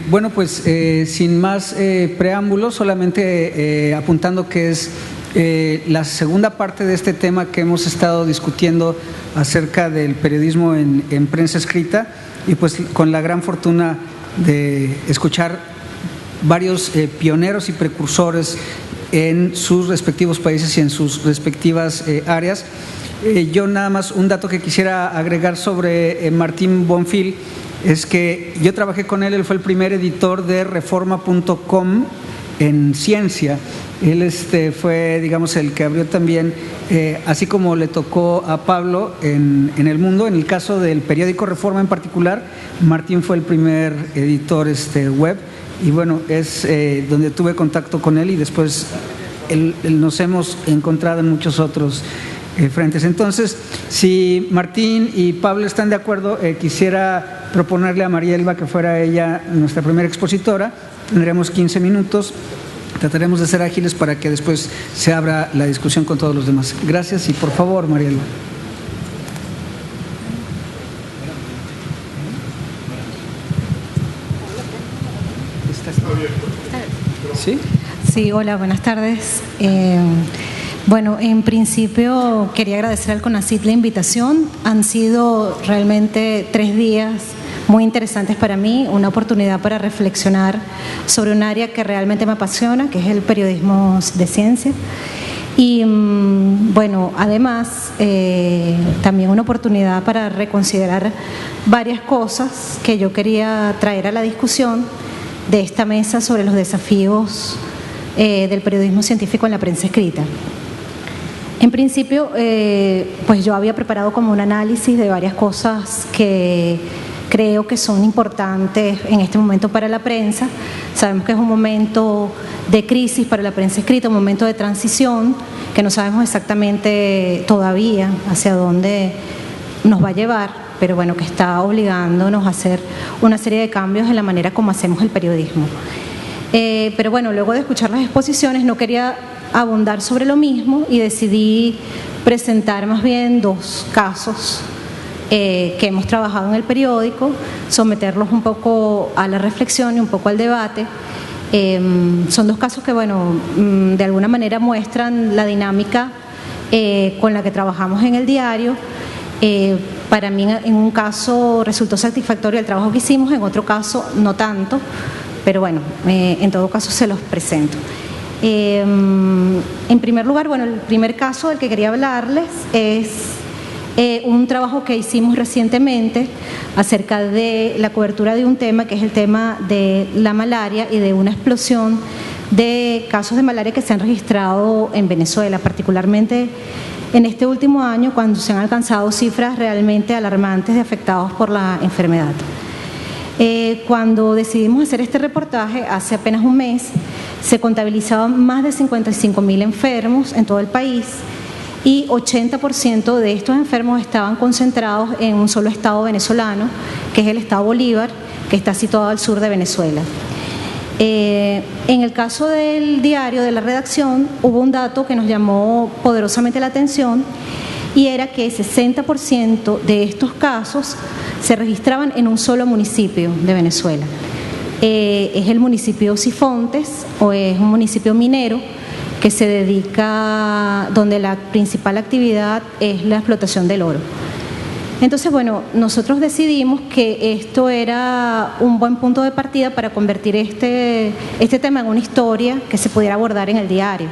Bueno, pues sin más preámbulos, solamente apuntando que es la segunda parte de este tema que hemos estado discutiendo acerca del periodismo en prensa escrita, y pues con la gran fortuna de escuchar varios pioneros y precursores en sus respectivos países y en sus respectivas áreas. Yo nada más un dato que quisiera agregar sobre Martín Bonfil es que yo trabajé con él fue el primer editor de Reforma.com en ciencia. Él fue, digamos, el que abrió también, así como le tocó a Pablo en El Mundo, en el caso del periódico Reforma en particular, Martín fue el primer editor web, y bueno, es donde tuve contacto con él, y después nos hemos encontrado en muchos otros frentes. Entonces, si Martín y Pablo están de acuerdo, quisiera proponerle a María Elba que fuera ella nuestra primera expositora. Tendremos 15 minutos. Trataremos de ser ágiles para que después se abra la discusión con todos los demás. Gracias, y por favor, María Elba. ¿Sí? Sí, hola, buenas tardes. Bueno, en principio quería agradecer al CONACYT la invitación. Han sido realmente 3 días muy interesantes para mí, una oportunidad para reflexionar sobre un área que realmente me apasiona, que es el periodismo de ciencia. Y bueno, además también una oportunidad para reconsiderar varias cosas que yo quería traer a la discusión de esta mesa sobre los desafíos del periodismo científico en la prensa escrita. En principio, pues yo había preparado como un análisis de varias cosas que creo que son importantes en este momento para la prensa. Sabemos que es un momento de crisis para la prensa escrita, un momento de transición que no sabemos exactamente todavía hacia dónde nos va a llevar, pero bueno, que está obligándonos a hacer una serie de cambios en la manera como hacemos el periodismo. Pero bueno, luego de escuchar las exposiciones no quería abundar sobre lo mismo y decidí presentar más bien 2 casos que hemos trabajado en el periódico, someterlos un poco a la reflexión y un poco al debate. Son 2 casos que, bueno, de alguna manera muestran la dinámica con la que trabajamos en el diario. Para mí, en un caso resultó satisfactorio el trabajo que hicimos, en otro caso no tanto, pero bueno, en todo caso se los presento. En primer lugar, bueno, el primer caso del que quería hablarles es un trabajo que hicimos recientemente acerca de la cobertura de un tema que es el tema de la malaria y de una explosión de casos de malaria que se han registrado en Venezuela, particularmente en este último año, cuando se han alcanzado cifras realmente alarmantes de afectados por la enfermedad. Cuando decidimos hacer este reportaje, hace apenas un mes, se contabilizaban más de 55.000 enfermos en todo el país, y 80% de estos enfermos estaban concentrados en un solo estado venezolano, que es el estado Bolívar, que está situado al sur de Venezuela. En el caso del diario, de la redacción, hubo un dato que nos llamó poderosamente la atención, y era que 60% de estos casos se registraban en un solo municipio de Venezuela. Es el municipio Sifontes, o es un municipio minero que se dedica, donde la principal actividad es la explotación del oro. Entonces, bueno, nosotros decidimos que esto era un buen punto de partida para convertir este tema en una historia que se pudiera abordar en el diario.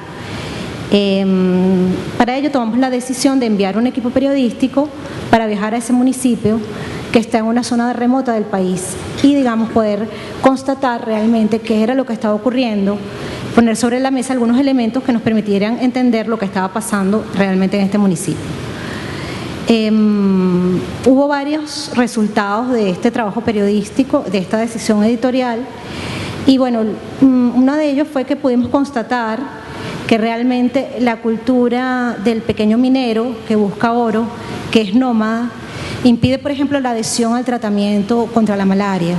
Para ello tomamos la decisión de enviar un equipo periodístico para viajar a ese municipio que está en una zona remota del país y, digamos, poder constatar realmente qué era lo que estaba ocurriendo, poner sobre la mesa algunos elementos que nos permitieran entender lo que estaba pasando realmente en este municipio. Hubo varios resultados de este trabajo periodístico, de esta decisión editorial, y bueno, uno de ellos fue que pudimos constatar que realmente la cultura del pequeño minero que busca oro, que es nómada, impide, por ejemplo, la adhesión al tratamiento contra la malaria,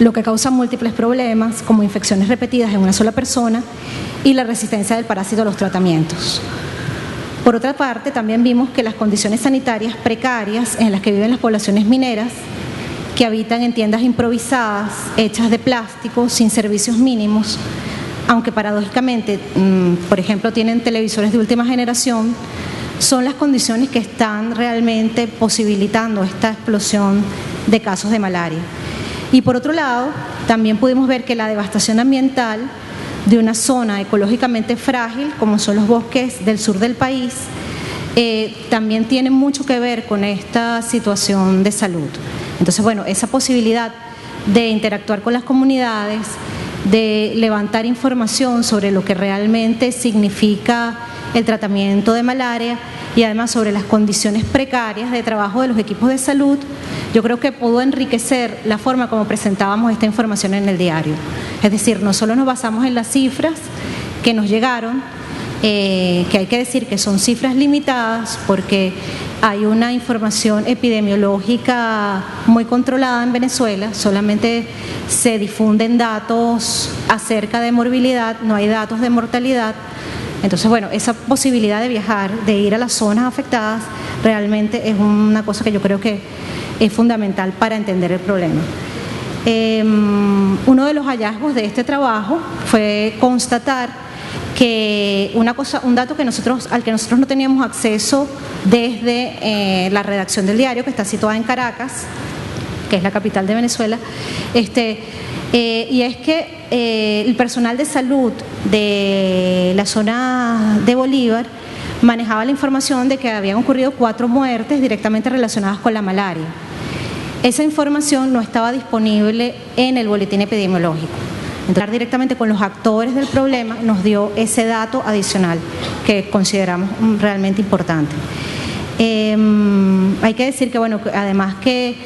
lo que causa múltiples problemas como infecciones repetidas en una sola persona y la resistencia del parásito a los tratamientos. Por otra parte, también vimos que las condiciones sanitarias precarias en las que viven las poblaciones mineras, que habitan en tiendas improvisadas, hechas de plástico, sin servicios mínimos, aunque paradójicamente, por ejemplo, tienen televisores de última generación, son las condiciones que están realmente posibilitando esta explosión de casos de malaria. Y por otro lado, también pudimos ver que la devastación ambiental de una zona ecológicamente frágil, como son los bosques del sur del país, también tiene mucho que ver con esta situación de salud. Entonces, bueno, esa posibilidad de interactuar con las comunidades, de levantar información sobre lo que realmente significa el tratamiento de malaria y además sobre las condiciones precarias de trabajo de los equipos de salud, yo creo que pudo enriquecer la forma como presentábamos esta información en el diario. Es decir, no solo nos basamos en las cifras que nos llegaron, que hay que decir que son cifras limitadas porque hay una información epidemiológica muy controlada en Venezuela, solamente se difunden datos acerca de morbilidad, no hay datos de mortalidad. Entonces, bueno, esa posibilidad de viajar, de ir a las zonas afectadas, realmente es una cosa que yo creo que es fundamental para entender el problema. Uno de los hallazgos de este trabajo fue constatar que un dato al que nosotros no teníamos acceso desde la redacción del diario, que está situada en Caracas, que es la capital de Venezuela, y es que el personal de salud de la zona de Bolívar manejaba la información de que habían ocurrido 4 muertes directamente relacionadas con la malaria. Esa información no estaba disponible en el boletín epidemiológico. Entonces, directamente con los actores del problema nos dio ese dato adicional que consideramos realmente importante. Hay que decir que, bueno, además que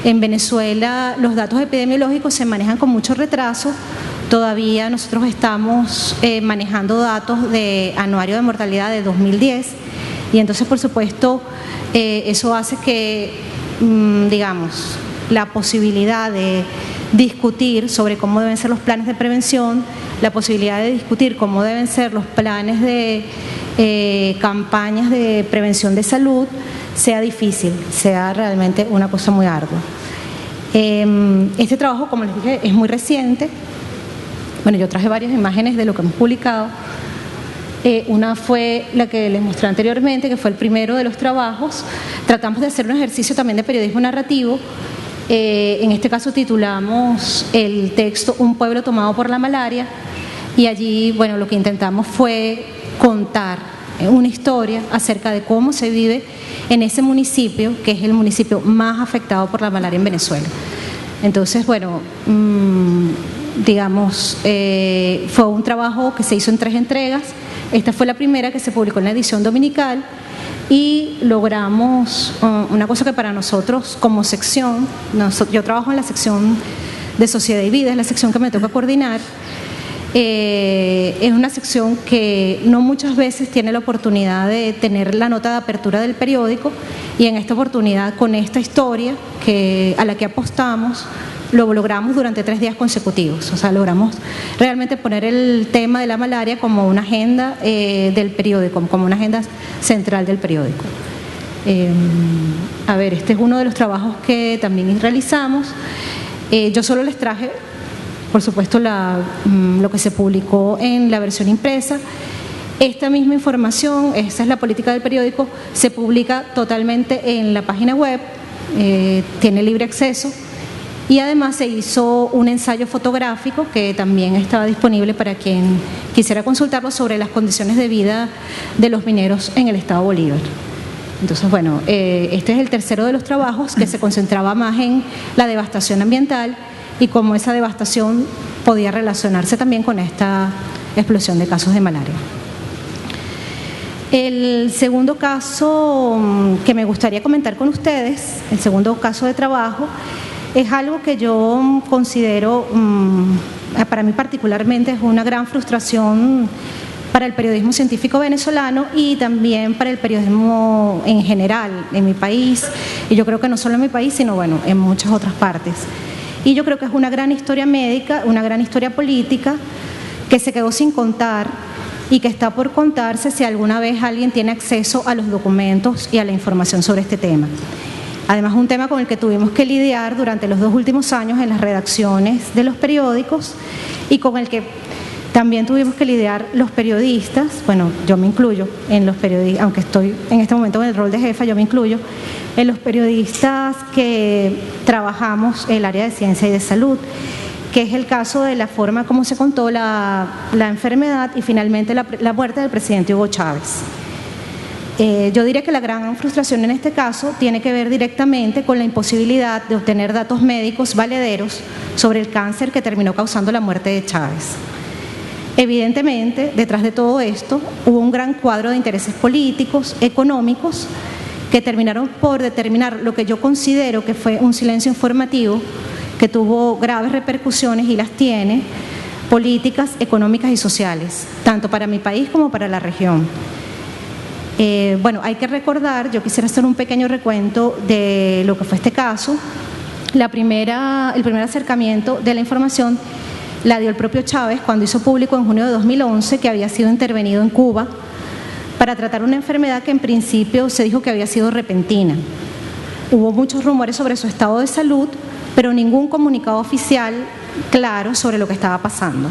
en Venezuela los datos epidemiológicos se manejan con mucho retraso, todavía nosotros estamos manejando datos de anuario de mortalidad de 2010 y entonces, por supuesto, eso hace que, digamos, la posibilidad de discutir sobre cómo deben ser los planes de prevención, la posibilidad de discutir cómo deben ser los planes de campañas de prevención de salud, sea difícil, sea realmente una cosa muy ardua. Este trabajo, como les dije, es muy reciente. Bueno, yo traje varias imágenes de lo que hemos publicado. Una fue la que les mostré anteriormente, que fue el primero de los trabajos. Tratamos de hacer un ejercicio también de periodismo narrativo. En este caso titulamos el texto Un pueblo tomado por la malaria y allí, bueno, lo que intentamos fue contar una historia acerca de cómo se vive en ese municipio, que es el municipio más afectado por la malaria en Venezuela. Entonces, bueno, digamos, fue un trabajo que se hizo en 3 entregas. Esta fue la primera que se publicó en la edición dominical y logramos una cosa que para nosotros como sección, yo trabajo en la sección de Sociedad y Vida, es la sección que me toca coordinar. Es una sección que no muchas veces tiene la oportunidad de tener la nota de apertura del periódico y en esta oportunidad, con esta historia a la que apostamos, lo logramos durante 3 días consecutivos. O sea, logramos realmente poner el tema de la malaria como una agenda del periódico, como una agenda central del periódico. A ver, este es uno de los trabajos que también realizamos. Yo solo les traje, por supuesto, lo que se publicó en la versión impresa. Esta misma información, esa es la política del periódico, se publica totalmente en la página web, tiene libre acceso y además se hizo un ensayo fotográfico que también estaba disponible para quien quisiera consultarlo sobre las condiciones de vida de los mineros en el estado Bolívar. Entonces, bueno, este es el tercero de los trabajos que se concentraba más en la devastación ambiental y cómo esa devastación podía relacionarse también con esta explosión de casos de malaria. El segundo caso que me gustaría comentar con ustedes, el segundo caso de trabajo, es algo que yo considero, para mí particularmente, es una gran frustración para el periodismo científico venezolano y también para el periodismo en general en mi país, y yo creo que no solo en mi país, sino bueno, en muchas otras partes. Y yo creo que es una gran historia médica, una gran historia política que se quedó sin contar y que está por contarse si alguna vez alguien tiene acceso a los documentos y a la información sobre este tema. Además, un tema con el que tuvimos que lidiar durante los 2 últimos años en las redacciones de los periódicos y con el que también tuvimos que lidiar los periodistas, bueno, yo me incluyo en los periodistas, aunque estoy en este momento en el rol de jefa, yo me incluyo en los periodistas que trabajamos en el área de ciencia y de salud, que es el caso de la forma como se contó la enfermedad y finalmente la muerte del presidente Hugo Chávez. Yo diría que la gran frustración en este caso tiene que ver directamente con la imposibilidad de obtener datos médicos valederos sobre el cáncer que terminó causando la muerte de Chávez. Evidentemente, detrás de todo esto hubo un gran cuadro de intereses políticos, económicos, que terminaron por determinar lo que yo considero que fue un silencio informativo que tuvo graves repercusiones y las tiene, políticas, económicas y sociales, tanto para mi país como para la región. Bueno, hay que recordar, yo quisiera hacer un pequeño recuento de lo que fue este caso. El primer acercamiento de la información la dio el propio Chávez cuando hizo público en junio de 2011 que había sido intervenido en Cuba para tratar una enfermedad que en principio se dijo que había sido repentina. Hubo muchos rumores sobre su estado de salud, pero ningún comunicado oficial claro sobre lo que estaba pasando.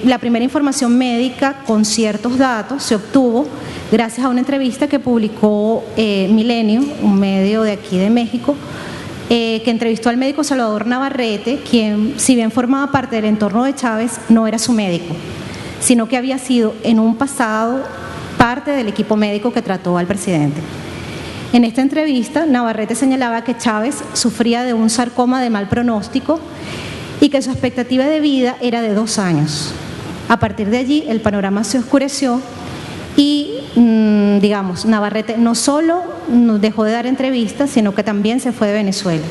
La primera información médica con ciertos datos se obtuvo gracias a una entrevista que publicó Milenio, un medio de aquí de México, que entrevistó al médico Salvador Navarrete, quien, si bien formaba parte del entorno de Chávez, no era su médico, sino que había sido en un pasado parte del equipo médico que trató al presidente. En esta entrevista, Navarrete señalaba que Chávez sufría de un sarcoma de mal pronóstico y que su expectativa de vida era de 2 años. A partir de allí, el panorama se oscureció y, digamos, Navarrete no solo dejó de dar entrevistas, sino que también se fue de Venezuela.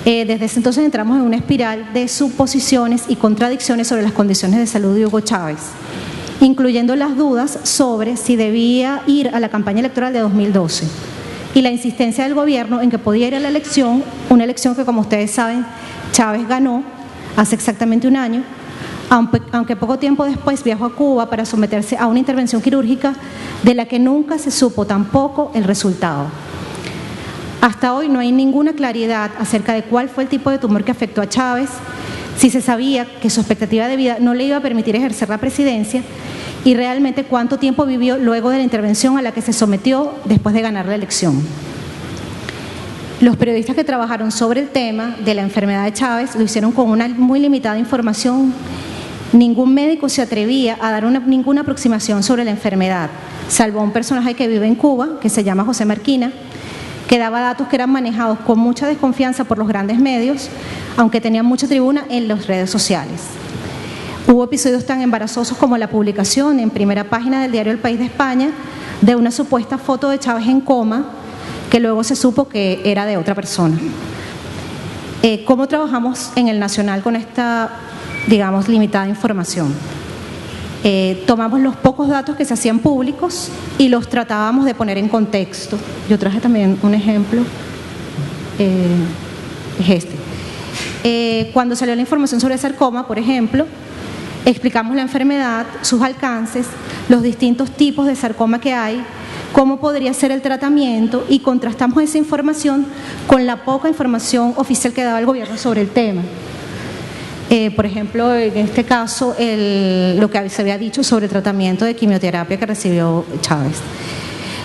Desde ese entonces entramos en una espiral de suposiciones y contradicciones sobre las condiciones de salud de Hugo Chávez, incluyendo las dudas sobre si debía ir a la campaña electoral de 2012 y la insistencia del gobierno en que podía ir a la elección, una elección que, como ustedes saben, Chávez ganó hace exactamente 1 año, aunque poco tiempo después viajó a Cuba para someterse a una intervención quirúrgica de la que nunca se supo tampoco el resultado. Hasta hoy no hay ninguna claridad acerca de cuál fue el tipo de tumor que afectó a Chávez, si se sabía que su expectativa de vida no le iba a permitir ejercer la presidencia y realmente cuánto tiempo vivió luego de la intervención a la que se sometió después de ganar la elección. Los periodistas que trabajaron sobre el tema de la enfermedad de Chávez lo hicieron con una muy limitada información. Ningún médico se atrevía a dar ninguna aproximación sobre la enfermedad, salvo un personaje que vive en Cuba, que se llama José Marquina, que daba datos que eran manejados con mucha desconfianza por los grandes medios, aunque tenían mucha tribuna en las redes sociales. Hubo episodios tan embarazosos como la publicación en primera página del diario El País de España de una supuesta foto de Chávez en coma, que luego se supo que era de otra persona. ¿Cómo trabajamos en el Nacional con esta, digamos, limitada información? Tomamos los pocos datos que se hacían públicos y los tratábamos de poner en contexto. Yo traje también un ejemplo, es este. Cuando salió la información sobre el sarcoma, por ejemplo, explicamos la enfermedad, sus alcances, los distintos tipos de sarcoma que hay, cómo podría ser el tratamiento y contrastamos esa información con la poca información oficial que daba el gobierno sobre el tema. Por ejemplo, en este caso, lo que se había dicho sobre el tratamiento de quimioterapia que recibió Chávez.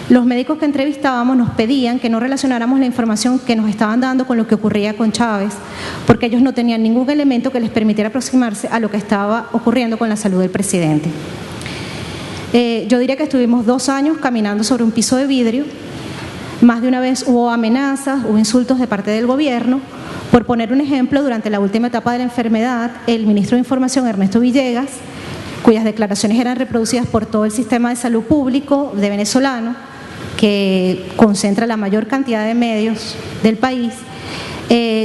Los médicos que entrevistábamos nos pedían que no relacionáramos la información que nos estaban dando con lo que ocurría con Chávez, porque ellos no tenían ningún elemento que les permitiera aproximarse a lo que estaba ocurriendo con la salud del presidente. Yo diría que estuvimos 2 años caminando sobre un piso de vidrio. Más de una vez hubo amenazas, hubo insultos de parte del gobierno. Por poner un ejemplo, durante la última etapa de la enfermedad, el ministro de Información, Ernesto Villegas, cuyas declaraciones eran reproducidas por todo el sistema de salud público de venezolano, que concentra la mayor cantidad de medios del país,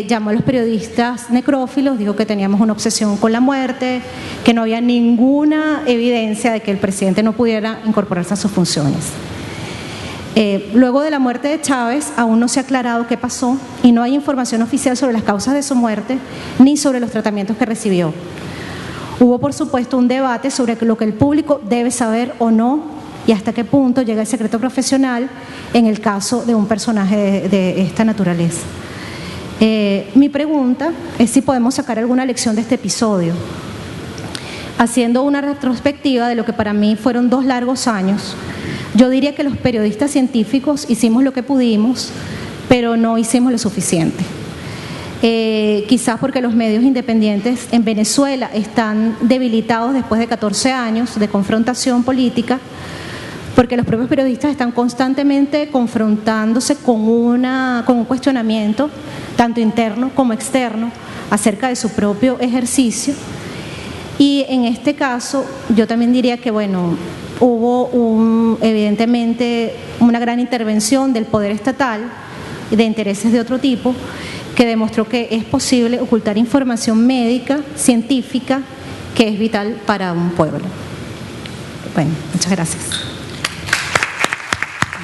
llamó a los periodistas necrófilos, dijo que teníamos una obsesión con la muerte, que no había ninguna evidencia de que el presidente no pudiera incorporarse a sus funciones. Luego de la muerte de Chávez, aún no se ha aclarado qué pasó y no hay información oficial sobre las causas de su muerte ni sobre los tratamientos que recibió. Hubo, por supuesto, un debate sobre lo que el público debe saber o no y hasta qué punto llega el secreto profesional en el caso de un personaje de esta naturaleza. Mi pregunta es si podemos sacar alguna lección de este episodio. Haciendo una retrospectiva de lo que para mí fueron 2 largos años, yo diría que los periodistas científicos hicimos lo que pudimos, pero no hicimos lo suficiente. Quizás porque los medios independientes en Venezuela están debilitados después de 14 años de confrontación política, porque los propios periodistas están constantemente confrontándose con un cuestionamiento, tanto interno como externo, acerca de su propio ejercicio. Y en este caso, yo también diría que, bueno, hubo evidentemente una gran intervención del poder estatal, de intereses de otro tipo, que demostró que es posible ocultar información médica, científica, que es vital para un pueblo. Bueno, muchas gracias.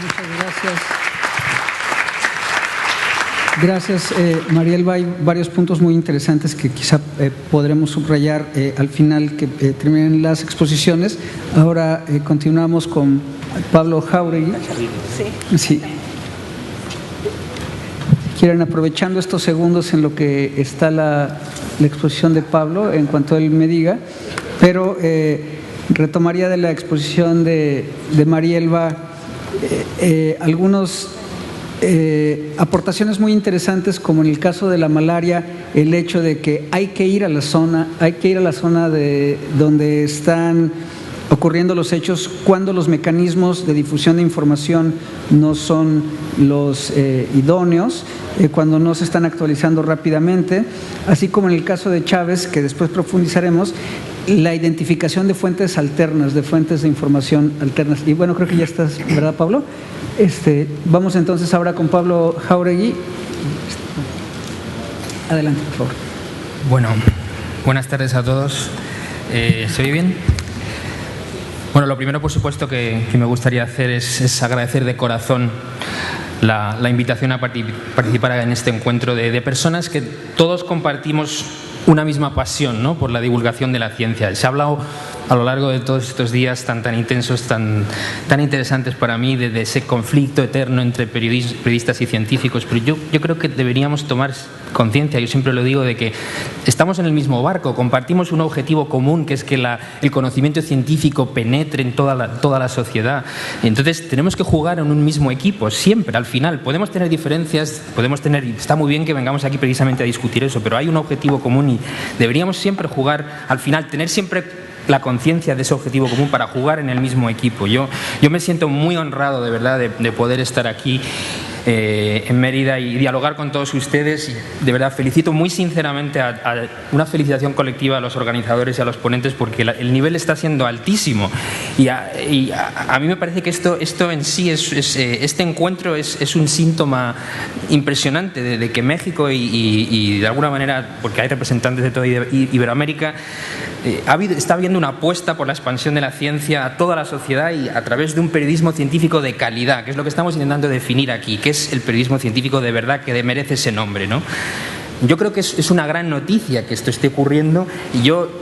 Muchas gracias. Gracias, Marielba. Hay varios puntos muy interesantes que quizá podremos subrayar al final que terminen las exposiciones. Ahora continuamos con Pablo Jáuregui. Sí. Quieren, aprovechando estos segundos en lo que está la exposición de Pablo, en cuanto él me diga, pero retomaría de la exposición de Marielba algunos aportaciones muy interesantes, como en el caso de la malaria, el hecho de que hay que ir a la zona de donde están ocurriendo los hechos, cuando los mecanismos de difusión de información no son los idóneos, cuando no se están actualizando rápidamente, así como en el caso de Chávez, que después profundizaremos, la identificación de fuentes alternas, de fuentes de información alternas. Y bueno, creo que ya estás, ¿verdad, Pablo? Vamos entonces ahora con Pablo Jáuregui. Adelante, por favor. Bueno, buenas tardes a todos. ¿Se oye bien? Bueno, lo primero, por supuesto, que me gustaría hacer es agradecer de corazón la invitación a participar en este encuentro de personas que todos compartimos una misma pasión, ¿no?, por la divulgación de la ciencia. Se ha hablado a lo largo de todos estos días tan intensos, tan interesantes para mí, de ese conflicto eterno entre periodistas y científicos, pero yo creo que deberíamos tomar conciencia, yo siempre lo digo, de que estamos en el mismo barco, compartimos un objetivo común, que es que el conocimiento científico penetre en toda la sociedad. Entonces tenemos que jugar en un mismo equipo, siempre, al final. Podemos tener diferencias, está muy bien que vengamos aquí precisamente a discutir eso, pero hay un objetivo común y deberíamos siempre jugar, al final, tener siempre la conciencia de ese objetivo común para jugar en el mismo equipo. Yo me siento muy honrado, de verdad, de poder estar aquí en Mérida y dialogar con todos ustedes. Y de verdad felicito muy sinceramente una felicitación colectiva a los organizadores y a los ponentes, porque el nivel está siendo altísimo y a mí me parece que esto en sí este encuentro es un síntoma impresionante de que México y de alguna manera, porque hay representantes de toda Iberoamérica, está habiendo una apuesta por la expansión de la ciencia a toda la sociedad y a través de un periodismo científico de calidad, que es lo que estamos intentando definir aquí, que es el periodismo científico de verdad, que merece ese nombre, ¿no? Yo creo que es una gran noticia que esto esté ocurriendo, y yo,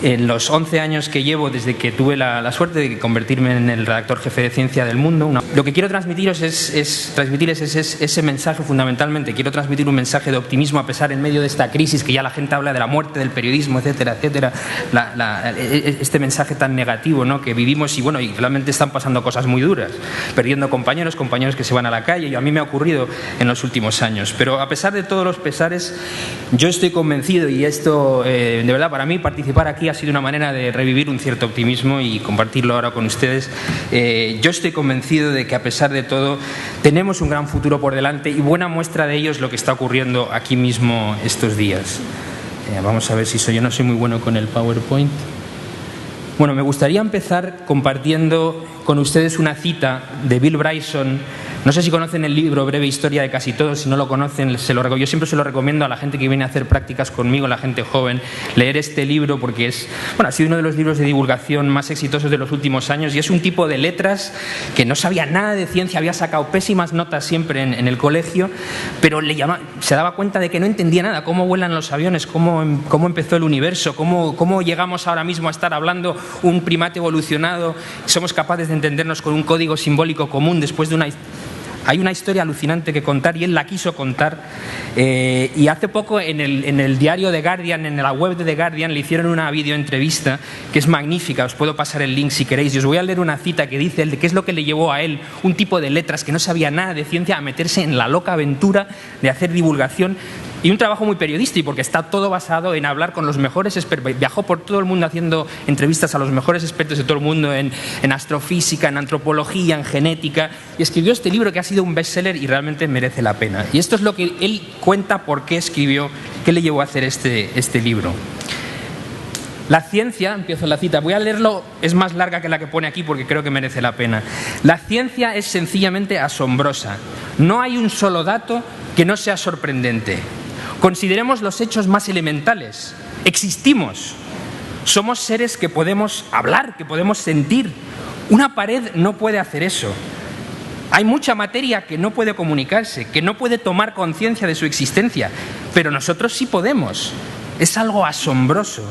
en los 11 años que llevo desde que tuve la suerte de convertirme en el redactor jefe de Ciencia del Mundo, lo que quiero transmitiros es ese mensaje fundamentalmente. Quiero transmitir un mensaje de optimismo a pesar, en medio de esta crisis, que ya la gente habla de la muerte del periodismo, etcétera, etcétera, este mensaje tan negativo, ¿no?, que vivimos, y realmente están pasando cosas muy duras, perdiendo compañeros que se van a la calle, y a mí me ha ocurrido en los últimos años. Pero a pesar de todos los pesares, yo estoy convencido, y esto, de verdad, para mí participar aquí ha sido una manera de revivir un cierto optimismo y compartirlo ahora con ustedes. Yo estoy convencido de que, a pesar de todo, tenemos un gran futuro por delante, y buena muestra de ello es lo que está ocurriendo aquí mismo estos días. Vamos a ver si yo no soy muy bueno con el PowerPoint. Bueno, me gustaría empezar compartiendo con ustedes una cita de Bill Bryson, No sé si conocen el libro Breve Historia de Casi Todos. Si no lo conocen, yo siempre se lo recomiendo a la gente que viene a hacer prácticas conmigo, la gente joven, leer este libro porque ha sido uno de los libros de divulgación más exitosos de los últimos años, y es un tipo de letras que no sabía nada de ciencia, había sacado pésimas notas siempre en el colegio, pero se daba cuenta de que no entendía nada, cómo vuelan los aviones, cómo empezó el universo, cómo llegamos ahora mismo a estar hablando un primate evolucionado, somos capaces de entendernos con un código simbólico común después de Hay una historia alucinante que contar, y él la quiso contar, y hace poco en el diario The Guardian, en la web de The Guardian, le hicieron una videoentrevista que es magnífica. Os puedo pasar el link si queréis, y os voy a leer una cita que dice de qué es lo que le llevó a él, un tipo de letras que no sabía nada de ciencia, a meterse en la loca aventura de hacer divulgación. Y un trabajo muy periodístico, porque está todo basado en hablar con los mejores expertos. Viajó por todo el mundo haciendo entrevistas a los mejores expertos de todo el mundo en astrofísica, en antropología, en genética, y escribió este libro que ha sido un bestseller y realmente merece la pena. Y esto es lo que él cuenta por qué escribió, qué le llevó a hacer este libro. La ciencia, empiezo la cita, voy a leerlo, es más larga que la que pone aquí porque creo que merece la pena. La ciencia es sencillamente asombrosa. No hay un solo dato que no sea sorprendente. Consideremos los hechos más elementales. Existimos. Somos seres que podemos hablar, que podemos sentir. Una pared no puede hacer eso. Hay mucha materia que no puede comunicarse, que no puede tomar conciencia de su existencia, pero nosotros sí podemos. Es algo asombroso.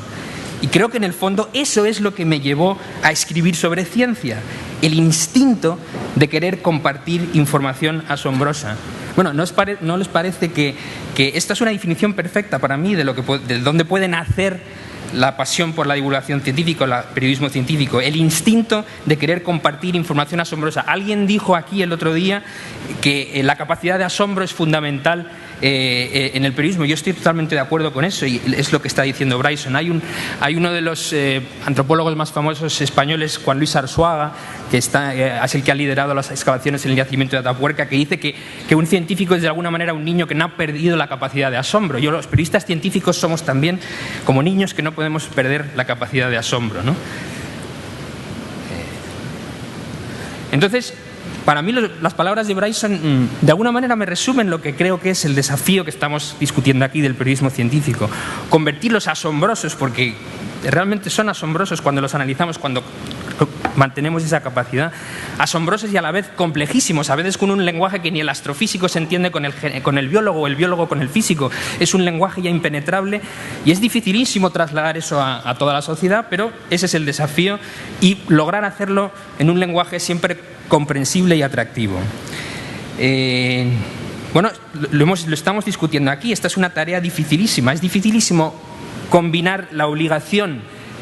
Y creo que en el fondo eso es lo que me llevó a escribir sobre ciencia, el instinto de querer compartir información asombrosa. Bueno, ¿no les parece que esta es una definición perfecta para mí de dónde puede nacer la pasión por la divulgación científica, el periodismo científico, el instinto de querer compartir información asombrosa? Alguien dijo aquí el otro día que la capacidad de asombro es fundamental en el periodismo. Yo estoy totalmente de acuerdo con eso, y es lo que está diciendo Bryson. Hay uno de los antropólogos más famosos españoles, Juan Luis Arzuaga, que es el que ha liderado las excavaciones en el yacimiento de Atapuerca, que dice que un científico es de alguna manera un niño que no ha perdido la capacidad de asombro. Los periodistas científicos somos también como niños que no podemos perder la capacidad de asombro, ¿no? Entonces, para mí las palabras de Bryson de alguna manera me resumen lo que creo que es el desafío que estamos discutiendo aquí del periodismo científico. Convertirlos asombrosos, porque realmente son asombrosos cuando los analizamos, cuando mantenemos esa capacidad. Asombrosos y a la vez complejísimos, a veces con un lenguaje que ni el astrofísico se entiende con el biólogo, o el biólogo con el físico. Es un lenguaje ya impenetrable y es dificilísimo trasladar eso a toda la sociedad, pero ese es el desafío, y lograr hacerlo en un lenguaje siempre comprensible y atractivo. Bueno, lo estamos discutiendo aquí. Esta es una tarea dificilísima. Es dificilísimo combinar la obligación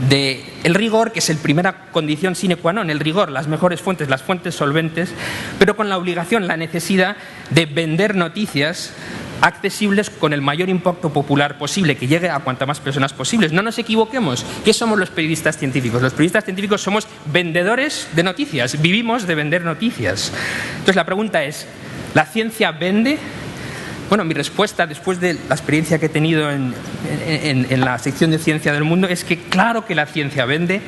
del rigor, que es la primera condición sine qua non, el rigor, las mejores fuentes, las fuentes solventes, pero con la obligación, la necesidad de vender noticias accesibles con el mayor impacto popular posible, que llegue a cuantas más personas posibles. No nos equivoquemos. ¿Qué somos los periodistas científicos? Los periodistas científicos somos vendedores de noticias, vivimos de vender noticias. Entonces la pregunta es, ¿la ciencia vende? Bueno, mi respuesta, después de la experiencia que he tenido en la sección de Ciencia del Mundo, es que claro que la ciencia vende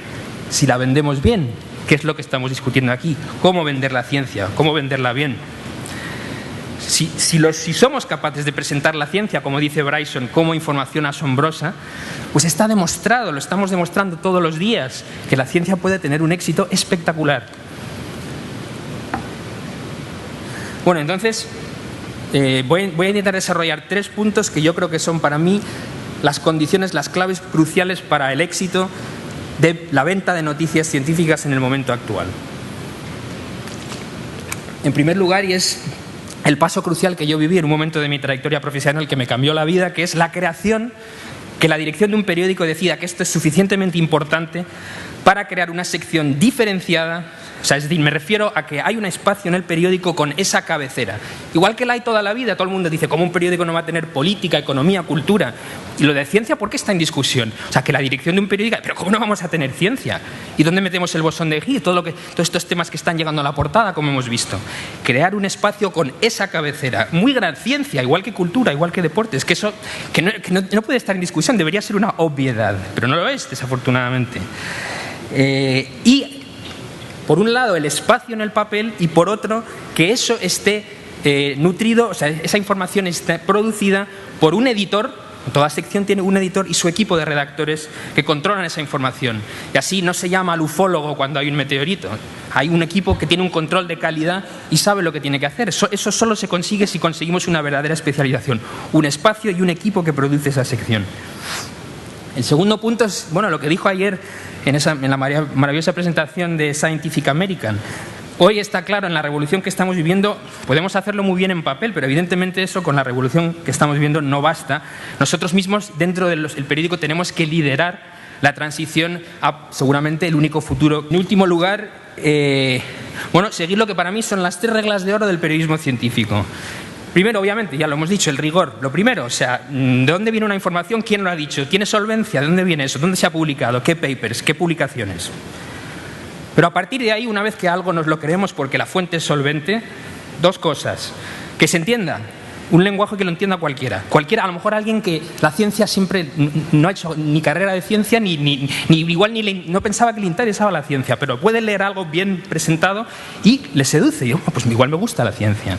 si la vendemos bien, que es lo que estamos discutiendo aquí. ¿Cómo vender la ciencia? ¿Cómo venderla bien? Si somos capaces de presentar la ciencia, como dice Bryson, como información asombrosa, pues está demostrado, lo estamos demostrando todos los días, que la ciencia puede tener un éxito espectacular. Bueno, entonces voy a intentar desarrollar 3 puntos que yo creo que son para mí las condiciones, las claves cruciales para el éxito de la venta de noticias científicas en el momento actual. En primer lugar, y es el paso crucial que yo viví en un momento de mi trayectoria profesional que me cambió la vida, que es la creación, que la dirección de un periódico decida que esto es suficientemente importante para crear una sección diferenciada. O sea, es decir, me refiero a que hay un espacio en el periódico con esa cabecera. Igual que la hay toda la vida, todo el mundo dice, ¿cómo un periódico no va a tener política, economía, cultura? Y lo de ciencia, ¿por qué está en discusión? O sea, que la dirección de un periódico, ¿pero cómo no vamos a tener ciencia? ¿Y dónde metemos el bosón de Higgs? Todos estos temas que están llegando a la portada, como hemos visto. Crear un espacio con esa cabecera. Muy gran ciencia, igual que cultura, igual que deportes. Que eso que no puede estar en discusión, debería ser una obviedad, pero no lo es, desafortunadamente. Y por un lado, el espacio en el papel y por otro, que eso esté nutrido, o sea, esa información esté producida por un editor. Toda sección tiene un editor y su equipo de redactores que controlan esa información. Y así no se llama al ufólogo cuando hay un meteorito. Hay un equipo que tiene un control de calidad y sabe lo que tiene que hacer. Eso solo se consigue si conseguimos una verdadera especialización. Un espacio y un equipo que produce esa sección. El segundo punto es, bueno, lo que dijo ayer en la maravillosa presentación de Scientific American. Hoy está claro, en la revolución que estamos viviendo, podemos hacerlo muy bien en papel, pero evidentemente eso con la revolución que estamos viviendo no basta. Nosotros mismos, dentro del periódico, tenemos que liderar la transición a seguramente el único futuro. En último lugar, seguir lo que para mí son las 3 reglas de oro del periodismo científico. Primero, obviamente, ya lo hemos dicho, el rigor. Lo primero, o sea, ¿de dónde viene una información? ¿Quién lo ha dicho? ¿Tiene solvencia? ¿De dónde viene eso? ¿Dónde se ha publicado? ¿Qué papers? ¿Qué publicaciones? Pero a partir de ahí, una vez que algo nos lo creemos porque la fuente es solvente, 2 cosas. Que se entienda, un lenguaje que lo entienda cualquiera. A lo mejor alguien que la ciencia siempre no ha hecho ni carrera de ciencia, no pensaba que le interesaba la ciencia, pero puede leer algo bien presentado y le seduce. Y yo, pues igual me gusta la ciencia.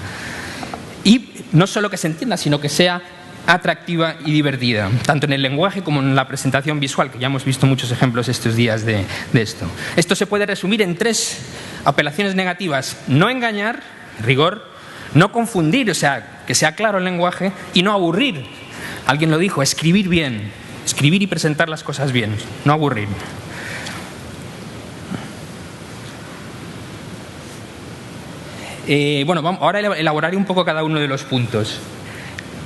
Y no solo que se entienda, sino que sea atractiva y divertida, tanto en el lenguaje como en la presentación visual, que ya hemos visto muchos ejemplos estos días de esto. Esto se puede resumir en 3 apelaciones negativas: no engañar, rigor; no confundir, o sea, que sea claro el lenguaje; y no aburrir. Alguien lo dijo, escribir bien, escribir y presentar las cosas bien, no aburrir. Ahora elaboraré un poco cada uno de los puntos.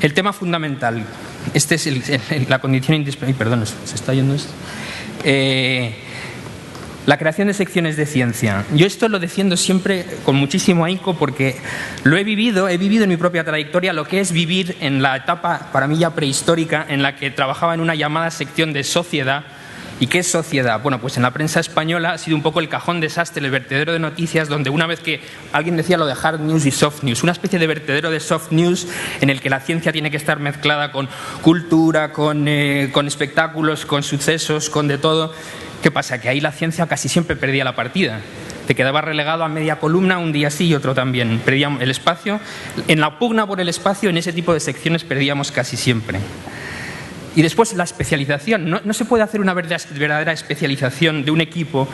El tema fundamental, este es la condición indispensable. Perdón, ¿se está yendo esto? La creación de secciones de ciencia. Yo esto lo defiendo siempre con muchísimo ahínco porque lo he vivido en mi propia trayectoria lo que es vivir en la etapa, para mí ya prehistórica, en la que trabajaba en una llamada sección de sociedad. ¿Y qué es sociedad? Bueno, pues en la prensa española ha sido un poco el cajón desastre, el vertedero de noticias, donde una vez que alguien decía lo de hard news y soft news, una especie de vertedero de soft news en el que la ciencia tiene que estar mezclada con cultura, con espectáculos, con sucesos, con de todo. ¿Qué pasa? Que ahí la ciencia casi siempre perdía la partida. Te quedaba relegado a media columna, un día sí y otro también. Perdíamos el espacio. En la pugna por el espacio, en ese tipo de secciones perdíamos casi siempre. Y después la especialización. No se puede hacer una verdadera especialización de un equipo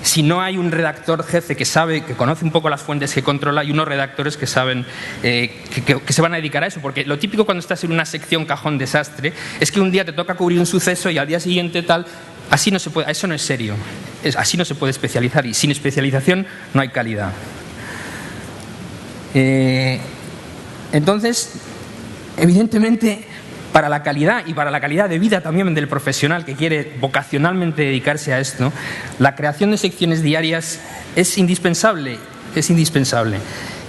si no hay un redactor jefe que sabe, que conoce un poco las fuentes que controla, y unos redactores que saben que se van a dedicar a eso. Porque lo típico cuando estás en una sección cajón desastre es que un día te toca cubrir un suceso y al día siguiente tal. Así no se puede, eso no es serio. Así no se puede especializar, y sin especialización no hay calidad. Entonces, evidentemente, para la calidad y para la calidad de vida también del profesional que quiere vocacionalmente dedicarse a esto, la creación de secciones diarias es indispensable.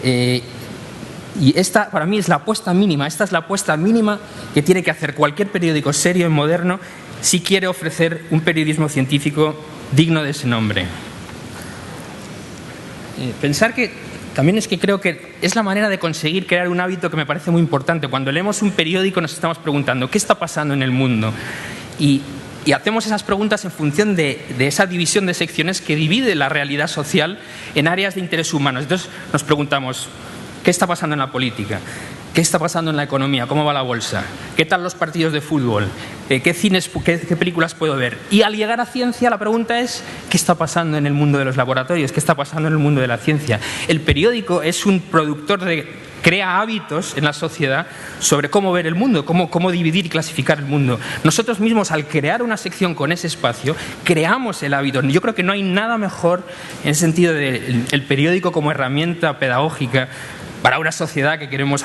Y esta, para mí, es la apuesta mínima. Esta es la apuesta mínima que tiene que hacer cualquier periódico serio y moderno si quiere ofrecer un periodismo científico digno de ese nombre. Pensar que también es que creo que es la manera de conseguir crear un hábito que me parece muy importante. Cuando leemos un periódico nos estamos preguntando ¿qué está pasando en el mundo? Y hacemos esas preguntas en función de esa división de secciones que divide la realidad social en áreas de interés humano. Entonces nos preguntamos ¿qué está pasando en la política? ¿Qué está pasando en la economía? ¿Cómo va la bolsa? ¿Qué tal los partidos de fútbol? ¿Qué películas puedo ver? Y al llegar a ciencia la pregunta es ¿qué está pasando en el mundo de los laboratorios? ¿Qué está pasando en el mundo de la ciencia? El periódico es un productor crea hábitos en la sociedad sobre cómo ver el mundo, cómo dividir y clasificar el mundo. Nosotros mismos, al crear una sección con ese espacio, creamos el hábito. Yo creo que no hay nada mejor en el sentido del periódico como herramienta pedagógica para una sociedad que queremos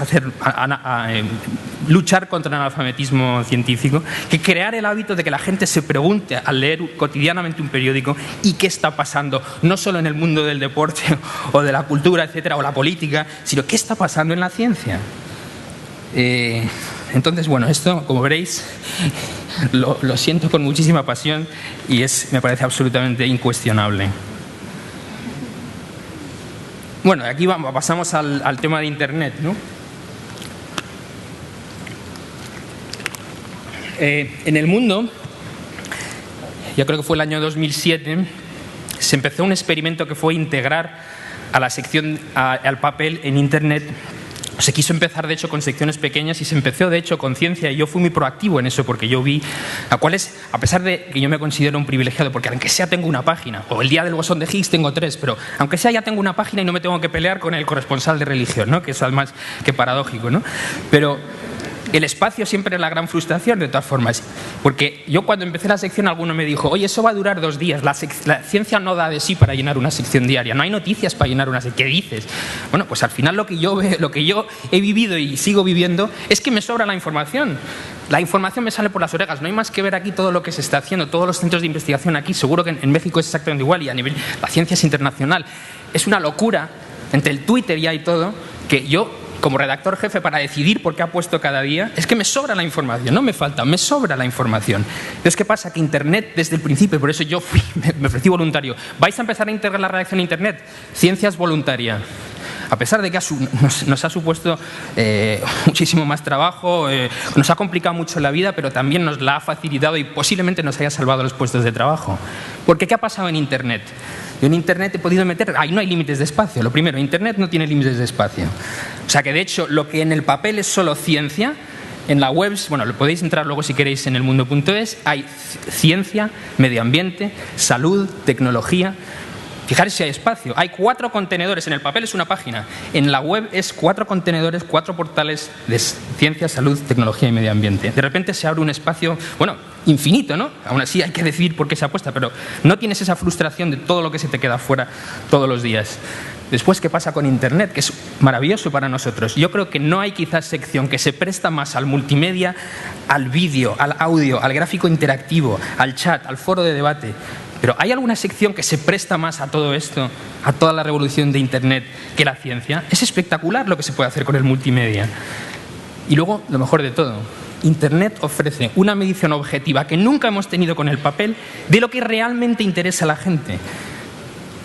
luchar contra el analfabetismo científico, que crear el hábito de que la gente se pregunte al leer cotidianamente un periódico ¿y qué está pasando? No solo en el mundo del deporte o de la cultura, etcétera, o la política, sino ¿qué está pasando en la ciencia? Entonces, bueno, esto, como veréis, lo siento con muchísima pasión y me parece absolutamente incuestionable. Bueno, aquí pasamos al tema de Internet, ¿no? En el mundo, yo creo que fue el año 2007, se empezó un experimento que fue integrar a la sección, al papel en Internet. Se quiso empezar, de hecho, con secciones pequeñas y se empezó, de hecho, con ciencia, y yo fui muy proactivo en eso porque yo vi a pesar de que yo me considero un privilegiado, porque aunque sea tengo una página, o el día del bosón de Higgs tengo 3, pero aunque sea ya tengo una página y no me tengo que pelear con el corresponsal de religión, ¿no? Que es además que paradójico, ¿no? Pero el espacio siempre es la gran frustración, de todas formas, porque yo cuando empecé la sección alguno me dijo, oye, eso va a durar 2 días, la ciencia no da de sí para llenar una sección diaria, no hay noticias para llenar una sección, ¿qué dices? Bueno, pues al final lo que yo he vivido y sigo viviendo es que me sobra la información me sale por las orejas, no hay más que ver aquí todo lo que se está haciendo, todos los centros de investigación aquí, seguro que en México es exactamente igual y a nivel, la ciencia es internacional, es una locura, entre el Twitter ya y todo, que yo como redactor jefe para decidir por qué apuesto cada día, es que me sobra la información, no me falta, me sobra la información. Entonces, ¿qué pasa? Que Internet desde el principio, por eso yo me ofrecí voluntario, vais a empezar a integrar la redacción en Internet, ciencia es voluntaria. A pesar de que nos ha supuesto muchísimo más trabajo, nos ha complicado mucho la vida, pero también nos la ha facilitado y posiblemente nos haya salvado los puestos de trabajo. Porque ¿qué ha pasado en Internet? Yo en Internet he podido meter... Ahí no hay límites de espacio. Lo primero, Internet no tiene límites de espacio. O sea que, de hecho, lo que en el papel es solo ciencia, en la web, bueno, lo podéis entrar luego si queréis en elmundo.es, hay ciencia, medio ambiente, salud, tecnología... Fijaros si hay espacio. Hay 4 contenedores. En el papel es una página. En la web es 4 contenedores, 4 portales de ciencia, salud, tecnología y medio ambiente. De repente se abre un espacio, bueno, infinito, ¿no? Aún así hay que decidir por qué se apuesta, pero no tienes esa frustración de todo lo que se te queda fuera todos los días. Después, ¿qué pasa con Internet? Que es maravilloso para nosotros. Yo creo que no hay quizás sección que se presta más al multimedia, al vídeo, al audio, al gráfico interactivo, al chat, al foro de debate. Pero ¿hay alguna sección que se presta más a todo esto, a toda la revolución de Internet, que la ciencia? Es espectacular lo que se puede hacer con el multimedia. Y luego, lo mejor de todo, Internet ofrece una medición objetiva que nunca hemos tenido con el papel de lo que realmente interesa a la gente.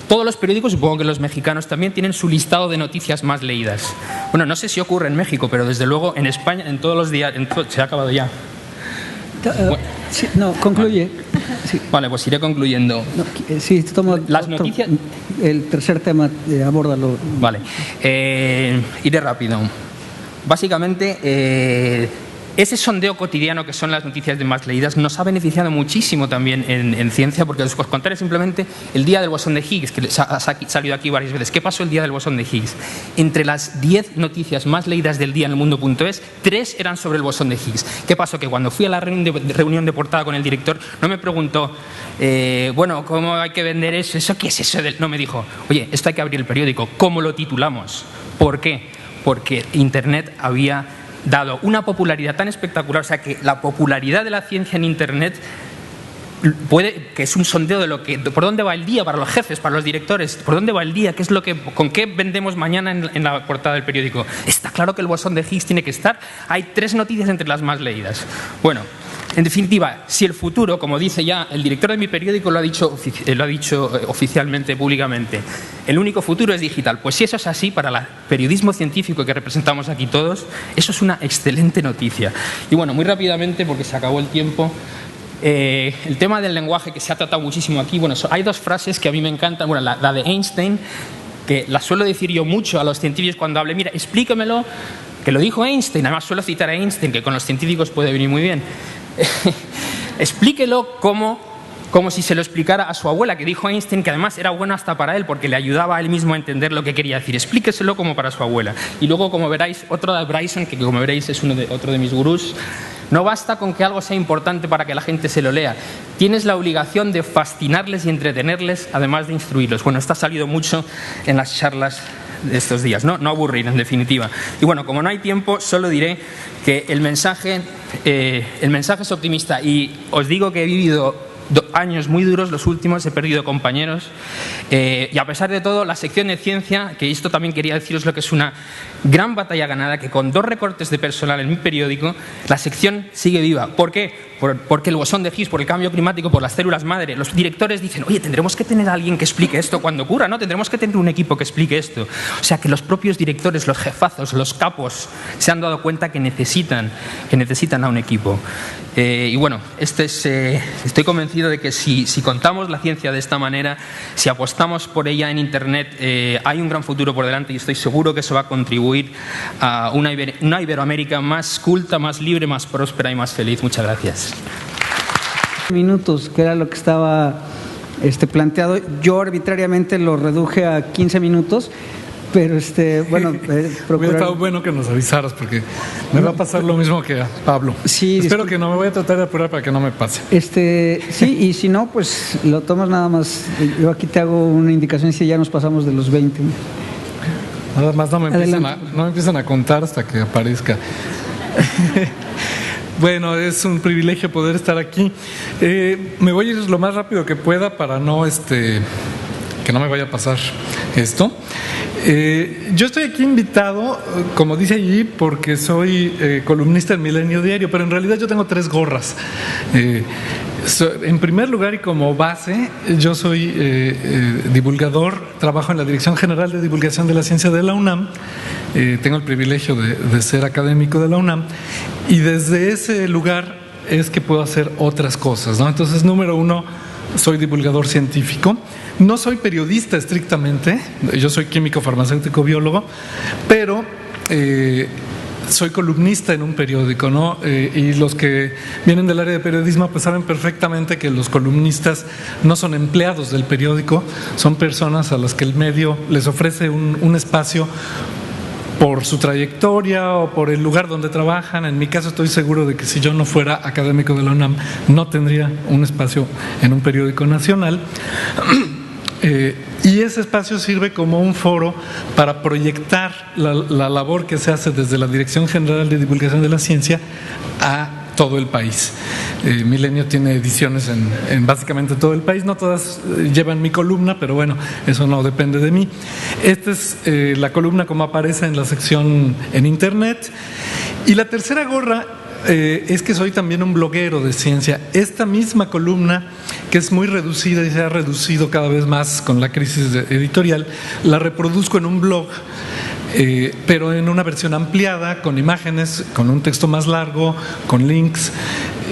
Todos los periódicos, supongo que los mexicanos también, tienen su listado de noticias más leídas. Bueno, no sé si ocurre en México, pero desde luego en España, en todos los días... Se ha acabado ya. Bueno. Sí, no, concluye. Sí. Vale, pues iré concluyendo. No, sí, tomo las noticias. El tercer tema, abórdalo. Vale, iré rápido. Básicamente, ese sondeo cotidiano que son las noticias de más leídas nos ha beneficiado muchísimo también en ciencia, porque os contaré simplemente el día del bosón de Higgs, que ha salido aquí varias veces. ¿Qué pasó el día del bosón de Higgs? Entre las 10 noticias más leídas del día en elmundo.es, 3 eran sobre el bosón de Higgs. ¿Qué pasó? Que cuando fui a la reunión de portada con el director, no me preguntó, bueno, ¿cómo hay que vender eso? ¿Eso qué es eso? No, me dijo, oye, esto hay que abrir el periódico. ¿Cómo lo titulamos? ¿Por qué? Porque Internet había dado una popularidad tan espectacular, o sea que la popularidad de la ciencia en Internet que es un sondeo de por dónde va el día para los jefes, para los directores, por dónde va el día, con qué vendemos mañana en la portada del periódico. Está claro que el bosón de Higgs tiene que estar. Hay 3 noticias entre las más leídas. Bueno, en definitiva, si el futuro, como dice ya el director de mi periódico, lo ha dicho oficialmente, públicamente, el único futuro es digital. Pues si eso es así, para el periodismo científico que representamos aquí todos, eso es una excelente noticia. Y bueno, muy rápidamente, porque se acabó el tiempo, el tema del lenguaje que se ha tratado muchísimo aquí, bueno, hay 2 frases que a mí me encantan. Bueno, la de Einstein, que la suelo decir yo mucho a los científicos cuando hable, mira, explíquemelo, que lo dijo Einstein, además suelo citar a Einstein, que con los científicos puede venir muy bien. Explíquelo como si se lo explicara a su abuela, que dijo Einstein que además era bueno hasta para él porque le ayudaba a él mismo a entender lo que quería decir. Explíqueselo como para su abuela. Y luego, como veréis, otro de Bryson, que como veréis es otro de mis gurús, no basta con que algo sea importante para que la gente se lo lea. Tienes la obligación de fascinarles y entretenerles, además de instruirlos. Bueno, esto ha salido mucho en las charlas de estos días, no aburrir, en definitiva. Y bueno, como no hay tiempo, solo diré que el mensaje es optimista, y os digo que he vivido años muy duros, los últimos, he perdido compañeros, y a pesar de todo, la sección de ciencia, que esto también quería deciros lo que es una gran batalla ganada, que con 2 recortes de personal en mi periódico, la sección sigue viva. ¿Por qué? porque el bosón de Higgs, por el cambio climático, por las células madre, los directores dicen, oye, tendremos que tener a alguien que explique esto cuando ocurra, ¿no? Tendremos que tener un equipo que explique esto. O sea, que los propios directores, los jefazos, los capos, se han dado cuenta que necesitan a un equipo. Y bueno, estoy convencido de que si contamos la ciencia de esta manera, si apostamos por ella en Internet, hay un gran futuro por delante y estoy seguro que eso va a contribuir a una Iberoamérica más culta, más libre, más próspera y más feliz. Muchas gracias. Minutos, que era lo que estaba planteado. Yo arbitrariamente lo reduje a 15 minutos. Pero bueno, hubiera estado bueno que nos avisaras porque me va a pasar lo mismo que a Pablo. Sí, espero que no, me voy a tratar de apurar para que no me pase. Sí, y si no, pues lo tomas nada más. Yo aquí te hago una indicación y si ya nos pasamos de los 20. Nada más no me empiezan a contar hasta que aparezca. Bueno, es un privilegio poder estar aquí. Me voy a ir lo más rápido que pueda para no que no me vaya a pasar esto. Yo estoy aquí invitado, como dice allí, porque soy columnista en Milenio Diario, pero en realidad yo tengo 3 gorras. En primer lugar y como base, yo soy divulgador, trabajo en la Dirección General de Divulgación de la Ciencia de la UNAM, tengo el privilegio de ser académico de la UNAM y desde ese lugar es que puedo hacer otras cosas, ¿no? Entonces, número 1, soy divulgador científico. No soy periodista estrictamente, yo soy químico, farmacéutico, biólogo, pero soy columnista en un periódico, ¿no? Y los que vienen del área de periodismo pues saben perfectamente que los columnistas no son empleados del periódico, son personas a las que el medio les ofrece un espacio por su trayectoria o por el lugar donde trabajan. En mi caso estoy seguro de que si yo no fuera académico de la UNAM no tendría un espacio en un periódico nacional. Y ese espacio sirve como un foro para proyectar la labor que se hace desde la Dirección General de Divulgación de la Ciencia a todo el país. Milenio tiene ediciones en básicamente todo el país, no todas llevan mi columna, pero bueno, eso no depende de mí. Esta es la columna como aparece en la sección en Internet. Y la tercera gorra es que soy también un bloguero de ciencia. Esta misma columna, que es muy reducida y se ha reducido cada vez más con la crisis editorial, la reproduzco en un blog, pero en una versión ampliada, con imágenes, con un texto más largo, con links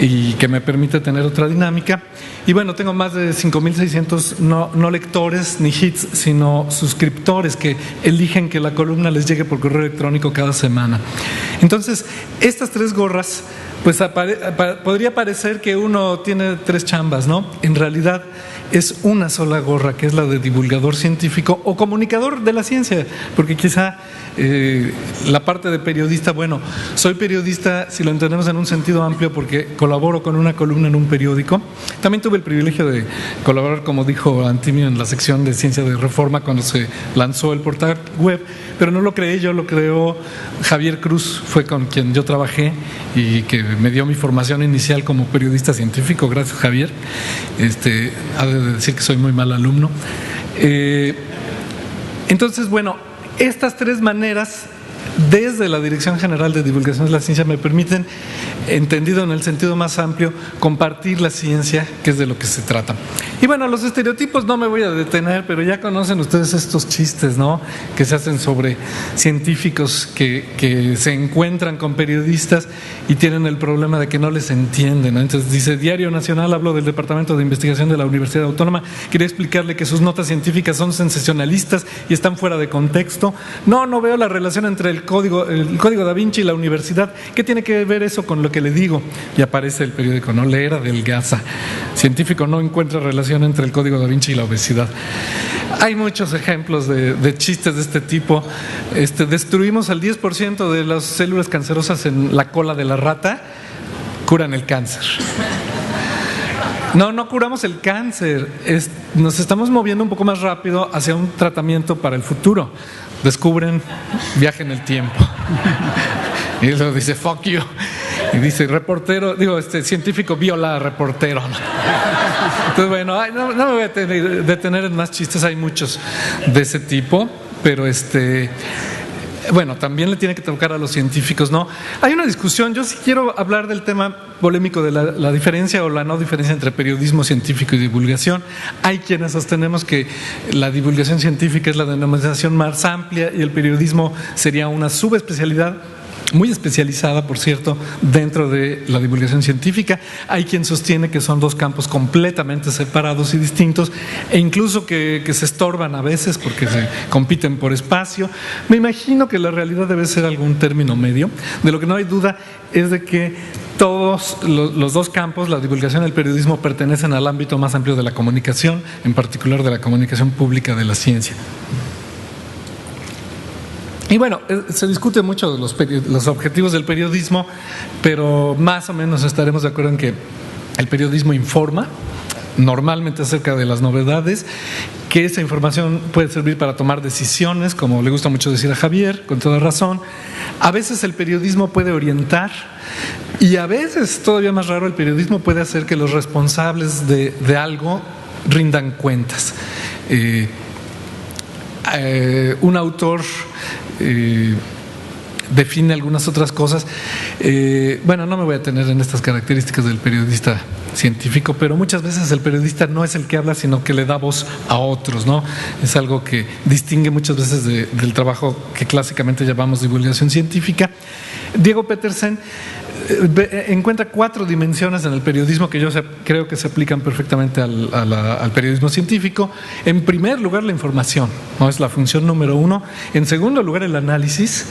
y que me permite tener otra dinámica. Y bueno, tengo más de 5.600 no lectores ni hits, sino suscriptores que eligen que la columna les llegue por correo electrónico cada semana. Entonces, estas 3 gorras, pues podría parecer que uno tiene 3 chambas, ¿no? En realidad es una sola gorra, que es la de divulgador científico o comunicador de la ciencia, porque quizá la parte de periodista, bueno, soy periodista si lo entendemos en un sentido amplio porque colaboro con una columna en un periódico. También tuve el privilegio de colaborar, como dijo Antimio, en la sección de Ciencia de Reforma cuando se lanzó el portal web, pero no lo creé yo, lo creó Javier Cruz, fue con quien yo trabajé y que me dio mi formación inicial como periodista científico. Gracias, Javier. Ha de decir que soy muy mal alumno. Entonces, bueno, estas 3 maneras desde la Dirección General de Divulgación de la Ciencia me permiten, entendido en el sentido más amplio, compartir la ciencia, que es de lo que se trata. Y bueno, los estereotipos no me voy a detener, pero ya conocen ustedes estos chistes, ¿no?, que se hacen sobre científicos que se encuentran con periodistas y tienen el problema de que no les entienden, ¿no? Entonces dice: Diario Nacional, hablo del Departamento de Investigación de la Universidad Autónoma, quería explicarle que sus notas científicas son sensacionalistas y están fuera de contexto. No veo la relación entre el código Da Vinci y la universidad. ¿Qué tiene que ver eso con lo que le digo? Y aparece el periódico, ¿no? Leer adelgaza. Científico no encuentra relación entre el código Da Vinci y la obesidad. Hay muchos ejemplos de chistes de este tipo. Destruimos al 10% de las células cancerosas en la cola de la rata, curan el cáncer. No curamos el cáncer. Nos estamos moviendo un poco más rápido hacia un tratamiento para el futuro. Descubren viaje en el tiempo. Y luego dice: fuck you. Y dice: científico viola a reportero. Entonces, bueno, no me voy a detener en más chistes, hay muchos de ese tipo, pero bueno, también le tiene que tocar a los científicos, ¿no? Hay una discusión, yo sí quiero hablar del tema polémico de la diferencia o la no diferencia entre periodismo científico y divulgación. Hay quienes sostenemos que la divulgación científica es la denominación más amplia y el periodismo sería una subespecialidad, muy especializada, por cierto, dentro de la divulgación científica. Hay quien sostiene que son dos campos completamente separados y distintos, e incluso que se estorban a veces porque se compiten por espacio. Me imagino que la realidad debe ser algún término medio. De lo que no hay duda es de que todos los dos campos, la divulgación y el periodismo, pertenecen al ámbito más amplio de la comunicación, en particular de la comunicación pública de la ciencia. Y bueno, se discute mucho de los objetivos del periodismo, pero más o menos estaremos de acuerdo en que el periodismo informa, normalmente acerca de las novedades, que esa información puede servir para tomar decisiones, como le gusta mucho decir a Javier, con toda razón. A veces el periodismo puede orientar y a veces, todavía más raro, el periodismo puede hacer que los responsables de algo rindan cuentas. Un autor define algunas otras cosas. Bueno, no me voy a detener en estas características del periodista científico, pero muchas veces el periodista no es el que habla, sino que le da voz a otros, ¿no? Es algo que distingue muchas veces del trabajo que clásicamente llamamos divulgación científica. Diego Petersen encuentra 4 dimensiones en el periodismo que yo creo que se aplican perfectamente al periodismo científico. En primer lugar, la información, ¿no? Es la función número 1. En segundo lugar, el análisis.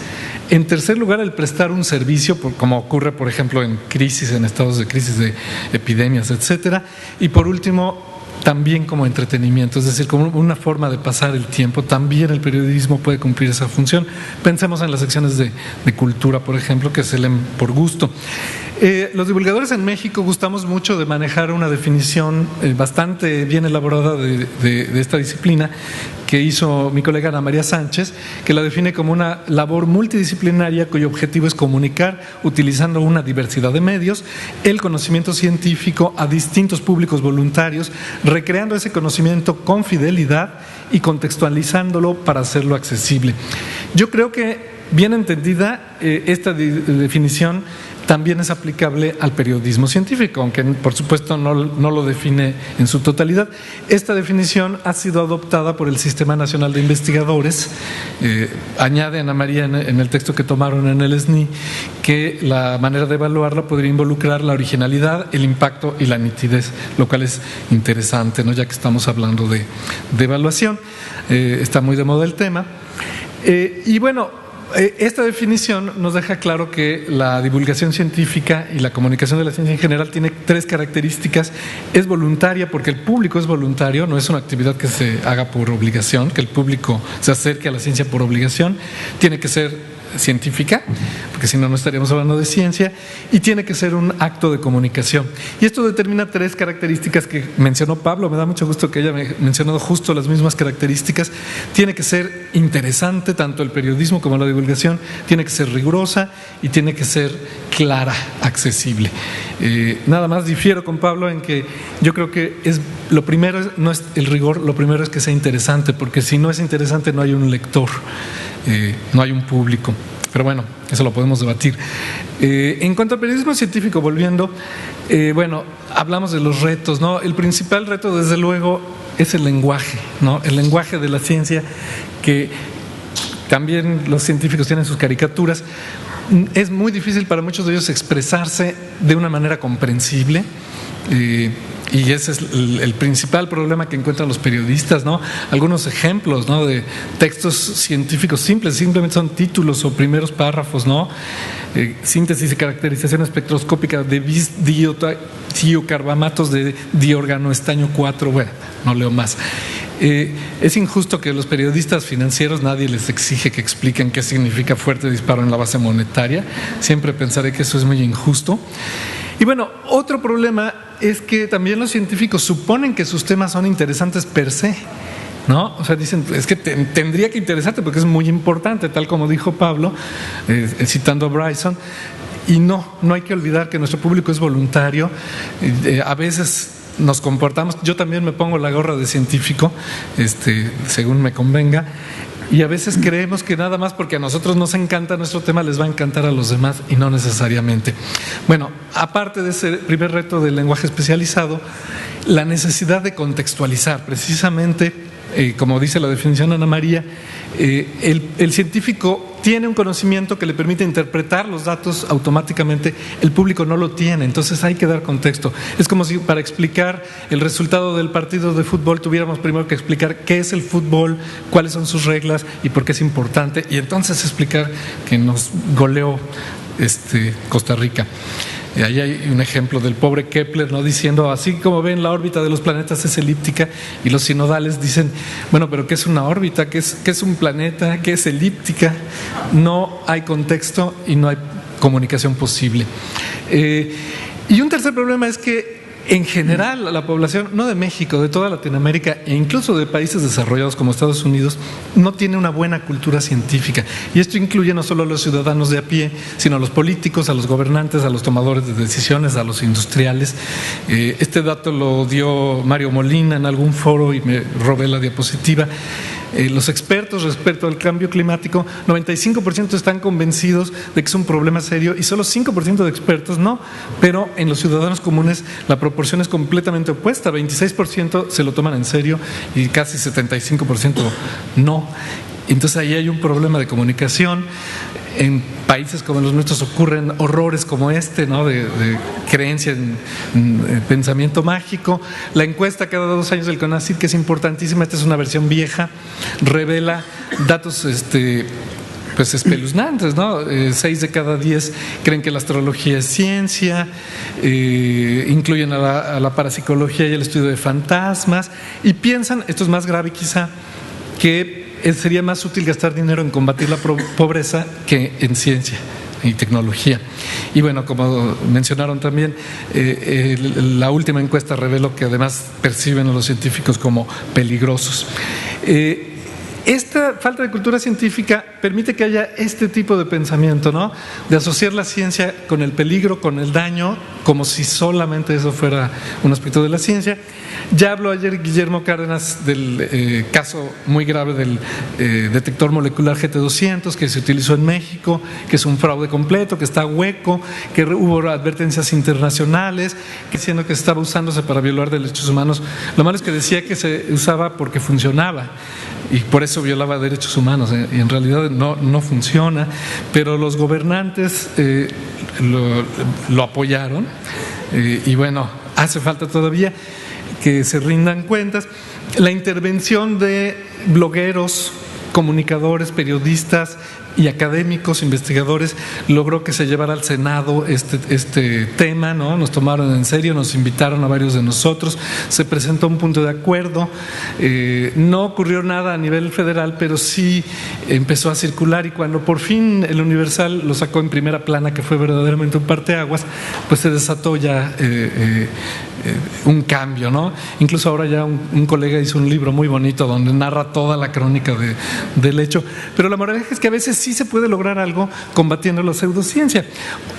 En tercer lugar, el prestar un servicio, como ocurre, por ejemplo, en crisis, en estados de crisis de epidemias, etcétera. Y por último, también como entretenimiento, es decir, como una forma de pasar el tiempo. También el periodismo puede cumplir esa función. Pensemos en las secciones de cultura, por ejemplo, que se leen por gusto. Los divulgadores en México gustamos mucho de manejar una definición bastante bien elaborada de esta disciplina que hizo mi colega Ana María Sánchez, que la define como una labor multidisciplinaria cuyo objetivo es comunicar, utilizando una diversidad de medios, el conocimiento científico a distintos públicos voluntarios, recreando ese conocimiento con fidelidad y contextualizándolo para hacerlo accesible. Yo creo que, bien entendida, esta definición también es aplicable al periodismo científico, aunque por supuesto no lo define en su totalidad. Esta definición ha sido adoptada por el Sistema Nacional de Investigadores. Añade Ana María en el texto que tomaron en el SNI que la manera de evaluarla podría involucrar la originalidad, el impacto y la nitidez, lo cual es interesante, ¿no? Ya que estamos hablando de evaluación. Está muy de moda el tema. Y bueno, esta definición nos deja claro que la divulgación científica y la comunicación de la ciencia en general tiene 3 características. Es voluntaria porque el público es voluntario, no es una actividad que se haga por obligación, que el público se acerque a la ciencia por obligación. Tiene que ser científica, porque si no, no estaríamos hablando de ciencia, y tiene que ser un acto de comunicación. Y esto determina 3 características que mencionó Pablo. Me da mucho gusto que haya mencionado justo las mismas características. Tiene que ser interesante, tanto el periodismo como la divulgación. Tiene que ser rigurosa y tiene que ser clara, accesible. Nada más difiero con Pablo en que yo creo que lo primero no es el rigor, lo primero es que sea interesante, porque si no es interesante no hay un lector. No hay un público, pero bueno, eso lo podemos debatir. En cuanto al periodismo científico, volviendo, bueno, hablamos de los retos, ¿no? El principal reto, desde luego, es el lenguaje, ¿no? El lenguaje de la ciencia, que también los científicos tienen sus caricaturas. Es muy difícil para muchos de ellos expresarse de una manera comprensible. Y ese es el principal problema que encuentran los periodistas, ¿no? Algunos ejemplos, ¿no?, de textos científicos simples, simplemente son títulos o primeros párrafos, ¿no? Síntesis y caracterización espectroscópica de tiocarbamatos de diorganoestaño 4. Bueno, no leo más. Es injusto que los periodistas financieros, nadie les exige que expliquen qué significa fuerte disparo en la base monetaria. Siempre pensaré que eso es muy injusto. Y bueno, otro problema es que también los científicos suponen que sus temas son interesantes per se, ¿no? O sea, dicen, es que tendría que interesarte porque es muy importante, tal como dijo Pablo, citando a Bryson. Y no hay que olvidar que nuestro público es voluntario. A veces nos comportamos, yo también me pongo la gorra de científico, según me convenga. Y a veces creemos que nada más porque a nosotros nos encanta nuestro tema les va a encantar a los demás, y no necesariamente. Bueno, aparte de ese primer reto del lenguaje especializado, la necesidad de contextualizar, precisamente, como dice la definición Ana María, el científico tiene un conocimiento que le permite interpretar los datos automáticamente, el público no lo tiene, entonces hay que dar contexto. Es como si para explicar el resultado del partido de fútbol tuviéramos primero que explicar qué es el fútbol, cuáles son sus reglas y por qué es importante, y entonces explicar que nos goleó Costa Rica. Ahí hay un ejemplo del pobre Kepler, ¿no? Diciendo, así como ven, la órbita de los planetas es elíptica, y los sinodales dicen, bueno, pero ¿qué es una órbita? ¿Qué es un planeta? ¿Qué es elíptica? No hay contexto y no hay comunicación posible. Y un tercer problema es que en general la población, no de México, de toda Latinoamérica e incluso de países desarrollados como Estados Unidos, no tiene una buena cultura científica, y esto incluye no solo a los ciudadanos de a pie, sino a los políticos, a los gobernantes, a los tomadores de decisiones, a los industriales. Este dato lo dio Mario Molina en algún foro y me robé la diapositiva. Los expertos respecto al cambio climático, 95% están convencidos de que es un problema serio y solo 5% de expertos no, pero en los ciudadanos comunes la proporción es completamente opuesta, 26% se lo toman en serio y casi 75% no. Entonces ahí hay un problema de comunicación. En países como los nuestros ocurren horrores como ¿no? de creencia en pensamiento mágico. La encuesta cada 2 años del CONACYT, que es importantísima, esta es una versión vieja, revela datos pues espeluznantes, ¿no? 6 de cada 10 creen que la astrología es ciencia, incluyen a la parapsicología y el estudio de fantasmas, y piensan, esto es más grave quizá, que sería más útil gastar dinero en combatir la pobreza que en ciencia y tecnología. Y bueno, como mencionaron también, la última encuesta reveló que además perciben a los científicos como peligrosos. Esta falta de cultura científica permite que haya este tipo de pensamiento, ¿no? De asociar la ciencia con el peligro, con el daño, como si solamente eso fuera un aspecto de la ciencia. Ya habló ayer Guillermo Cárdenas del caso muy grave del detector molecular GT200 que se utilizó en México, que es un fraude completo, que está hueco, que hubo advertencias internacionales, diciendo que estaba usándose para violar derechos humanos. Lo malo es que decía que se usaba porque funcionaba y por eso violaba derechos humanos, y en realidad no funciona, pero los gobernantes lo apoyaron, y bueno, hace falta todavía que se rindan cuentas. La intervención de blogueros, comunicadores, periodistas y académicos, investigadores, logró que se llevara al Senado este tema, ¿no? Nos tomaron en serio, nos invitaron a varios de nosotros, se presentó un punto de acuerdo, no ocurrió nada a nivel federal, pero sí empezó a circular, y cuando por fin el Universal lo sacó en primera plana, que fue verdaderamente un parteaguas, pues se desató ya un cambio, ¿no? Incluso ahora ya un colega hizo un libro muy bonito donde narra toda la crónica del hecho, pero la moraleja es que a veces sí se puede lograr algo combatiendo la pseudociencia.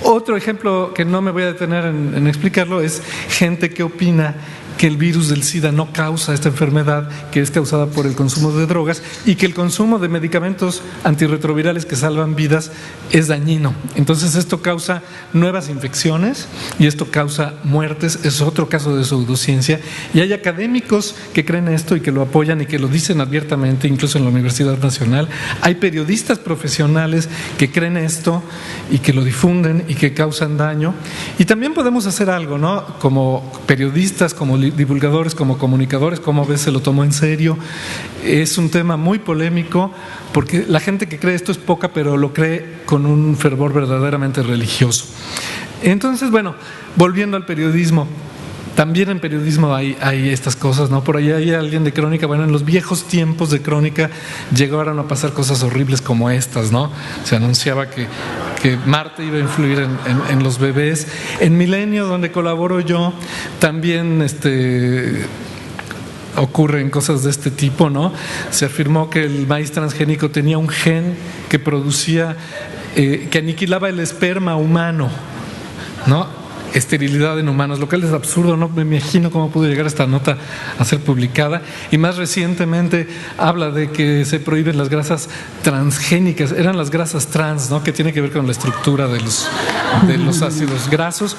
Otro ejemplo que no me voy a detener en explicarlo es gente que opina que el virus del SIDA no causa esta enfermedad, que es causada por el consumo de drogas, y que el consumo de medicamentos antirretrovirales que salvan vidas es dañino. Entonces esto causa nuevas infecciones y esto causa muertes. Es otro caso de pseudociencia, y hay académicos que creen esto y que lo apoyan y que lo dicen abiertamente, incluso en la Universidad Nacional. Hay periodistas profesionales que creen esto y que lo difunden y que causan daño. Y también podemos hacer algo, ¿no? Como periodistas, como divulgadores, como comunicadores, como a veces se lo tomó en serio. Es un tema muy polémico porque la gente que cree esto es poca, pero lo cree con un fervor verdaderamente religioso. Entonces, bueno, volviendo al periodismo, también en periodismo hay estas cosas, ¿no? Por ahí hay alguien de Crónica, bueno, en los viejos tiempos de Crónica llegaron a pasar cosas horribles como estas, ¿no? Se anunciaba que Marte iba a influir en los bebés. En Milenio, donde colaboro yo, también ocurren cosas de este tipo, ¿no? Se afirmó que el maíz transgénico tenía un gen que producía, que aniquilaba el esperma humano, ¿no? esterilidad en humanos, lo cual es absurdo. No me imagino cómo pudo llegar esta nota a ser publicada. Y más recientemente habla de que se prohíben las grasas transgénicas, eran las grasas trans, ¿no? Que tiene que ver con la estructura de los ácidos grasos.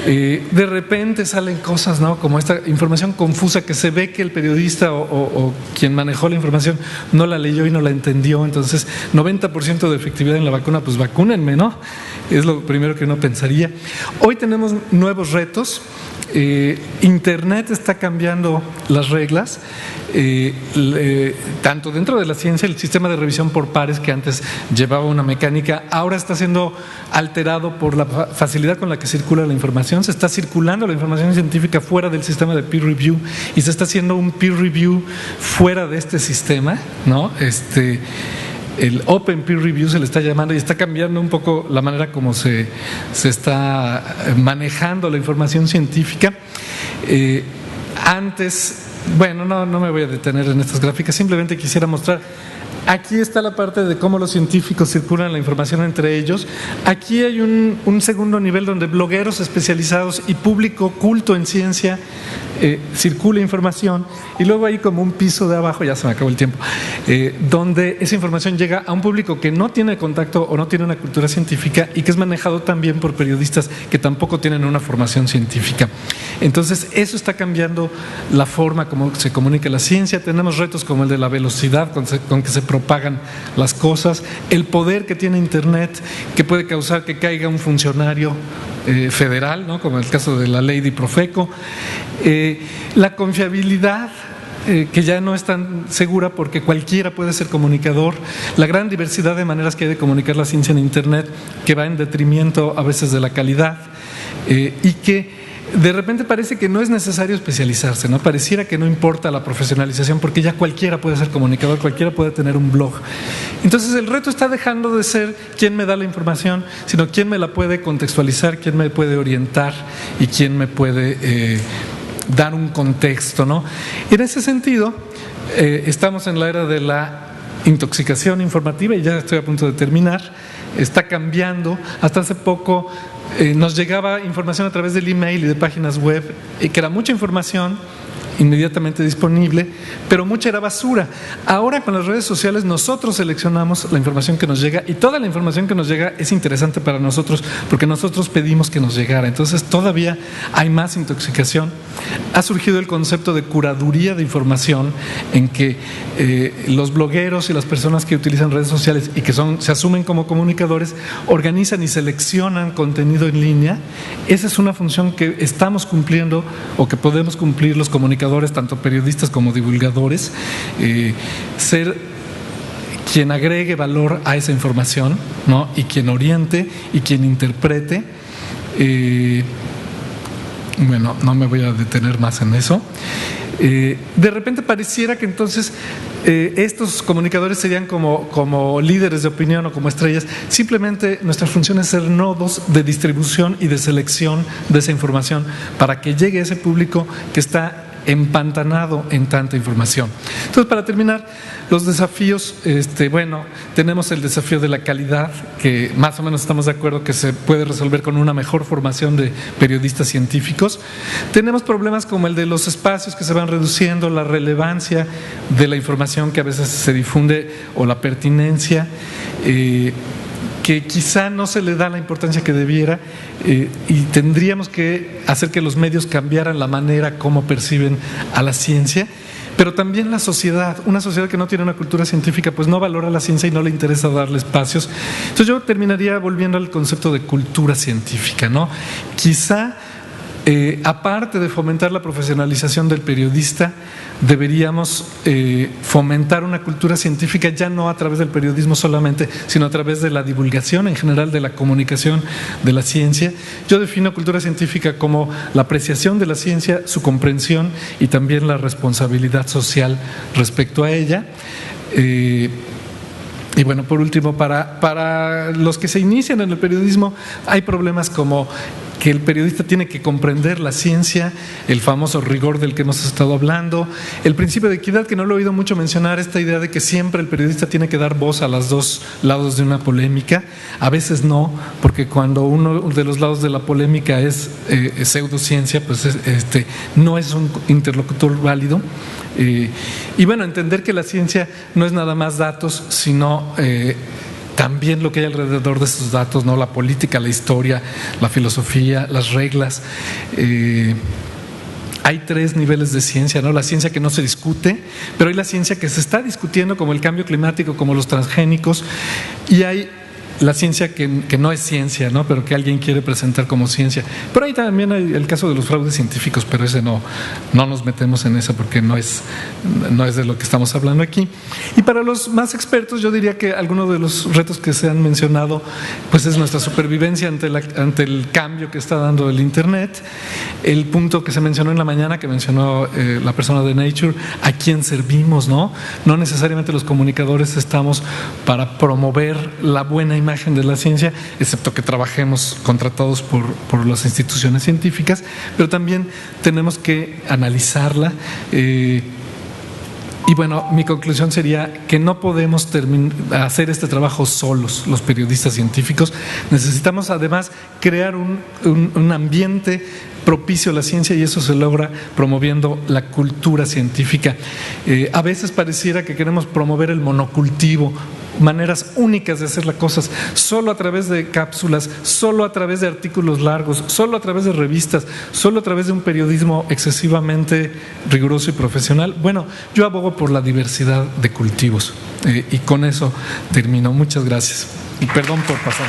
De repente salen cosas, ¿no? Como esta información confusa que se ve que el periodista o quien manejó la información no la leyó y no la entendió. Entonces, 90% de efectividad en la vacuna, pues vacúnenme, ¿no? Es lo primero que uno pensaría. Hoy tenemos nuevos retos. Internet está cambiando las reglas, tanto dentro de la ciencia. El sistema de revisión por pares, que antes llevaba una mecánica, ahora está siendo alterado por la facilidad con la que circula la información. Se está circulando la información científica fuera del sistema de peer review y se está haciendo un peer review fuera de este sistema, ¿no? El Open Peer Review se le está llamando, y está cambiando un poco la manera como se está manejando la información científica. Antes, bueno, no me voy a detener en estas gráficas, simplemente quisiera mostrar. Aquí está la parte de cómo los científicos circulan la información entre ellos. Aquí hay un segundo nivel donde blogueros especializados y público culto en ciencia circula información, y luego hay como un piso de abajo, ya se me acabó el tiempo, donde esa información llega a un público que no tiene contacto o no tiene una cultura científica y que es manejado también por periodistas que tampoco tienen una formación científica. Entonces eso está cambiando la forma como se comunica la ciencia. Tenemos retos como el de la velocidad con que se propagan las cosas, el poder que tiene Internet, que puede causar que caiga un funcionario federal, ¿no? Como el caso de la ley de Profeco, la confiabilidad, que ya no es tan segura porque cualquiera puede ser comunicador, la gran diversidad de maneras que hay de comunicar la ciencia en Internet, que va en detrimento a veces de la calidad, y que de repente parece que no es necesario especializarse, ¿no? Pareciera que no importa la profesionalización porque ya cualquiera puede ser comunicador, cualquiera puede tener un blog. Entonces el reto está dejando de ser quién me da la información, sino quién me la puede contextualizar, quién me puede orientar y quién me puede dar un contexto, ¿no? En ese sentido, estamos en la era de la intoxicación informativa, y ya estoy a punto de terminar. Está cambiando. Hasta hace poco nos llegaba información a través del email y de páginas web, que era mucha información inmediatamente disponible, pero mucha era basura. Ahora con las redes sociales nosotros seleccionamos la información que nos llega, y toda la información que nos llega es interesante para nosotros porque nosotros pedimos que nos llegara. Entonces todavía hay más intoxicación. Ha surgido el concepto de curaduría de información, en que los blogueros y las personas que utilizan redes sociales y que se asumen como comunicadores organizan y seleccionan contenido en línea. Esa es una función que estamos cumpliendo, o que podemos cumplir los comunicadores, tanto periodistas como divulgadores, ser quien agregue valor a esa información, ¿no? Y quien oriente y quien interprete. Bueno, no me voy a detener más en eso. De repente pareciera que entonces estos comunicadores serían como líderes de opinión o como estrellas. Simplemente nuestra función es ser nodos de distribución y de selección de esa información para que llegue a ese público que está empantanado en tanta información. Entonces, para terminar, los desafíos, bueno, tenemos el desafío de la calidad, que más o menos estamos de acuerdo que se puede resolver con una mejor formación de periodistas científicos. Tenemos problemas como el de los espacios que se van reduciendo, la relevancia de la información que a veces se difunde, o la pertinencia, que quizá no se le da la importancia que debiera, y tendríamos que hacer que los medios cambiaran la manera como perciben a la ciencia. Pero también la sociedad, una sociedad que no tiene una cultura científica, pues no valora la ciencia y no le interesa darle espacios. Entonces yo terminaría volviendo al concepto de cultura científica, ¿no? Quizá aparte de fomentar la profesionalización del periodista, deberíamos fomentar una cultura científica, ya no a través del periodismo solamente, sino a través de la divulgación en general, de la comunicación de la ciencia. Yo defino cultura científica como la apreciación de la ciencia, su comprensión y también la responsabilidad social respecto a ella. Y bueno, por último, para los que se inician en el periodismo, hay problemas como que el periodista tiene que comprender la ciencia, el famoso rigor del que hemos estado hablando, el principio de equidad, que no lo he oído mucho mencionar, esta idea de que siempre el periodista tiene que dar voz a los dos lados de una polémica. A veces no, porque cuando uno de los lados de la polémica es pseudociencia, pues no es un interlocutor válido. Y bueno, entender que la ciencia no es nada más datos, sino también lo que hay alrededor de esos datos, ¿no? La política, la historia, la filosofía, las reglas. Hay 3 niveles de ciencia, ¿no? La ciencia que no se discute, pero hay la ciencia que se está discutiendo, como el cambio climático, como los transgénicos, y hay la ciencia que no es ciencia, ¿no? Pero que alguien quiere presentar como ciencia. Pero ahí también hay el caso de los fraudes científicos, pero ese no nos metemos en eso porque no es de lo que estamos hablando aquí. Y para los más expertos, yo diría que algunos de los retos que se han mencionado, pues es nuestra supervivencia ante el cambio que está dando el Internet. El punto que se mencionó en la mañana, que mencionó la persona de Nature, ¿a quién servimos, no? No necesariamente los comunicadores estamos para promover la buena imagen de la ciencia, excepto que trabajemos contratados por las instituciones científicas, pero también tenemos que analizarla. Y bueno, mi conclusión sería que no podemos hacer este trabajo solos los periodistas científicos. Necesitamos además crear un ambiente propicio a la ciencia, y eso se logra promoviendo la cultura científica. A veces pareciera que queremos promover el monocultivo, maneras únicas de hacer las cosas, solo a través de cápsulas, solo a través de artículos largos, solo a través de revistas, solo a través de un periodismo excesivamente riguroso y profesional. Bueno, yo abogo por la diversidad de cultivos, y con eso termino. Muchas gracias y perdón por pasar.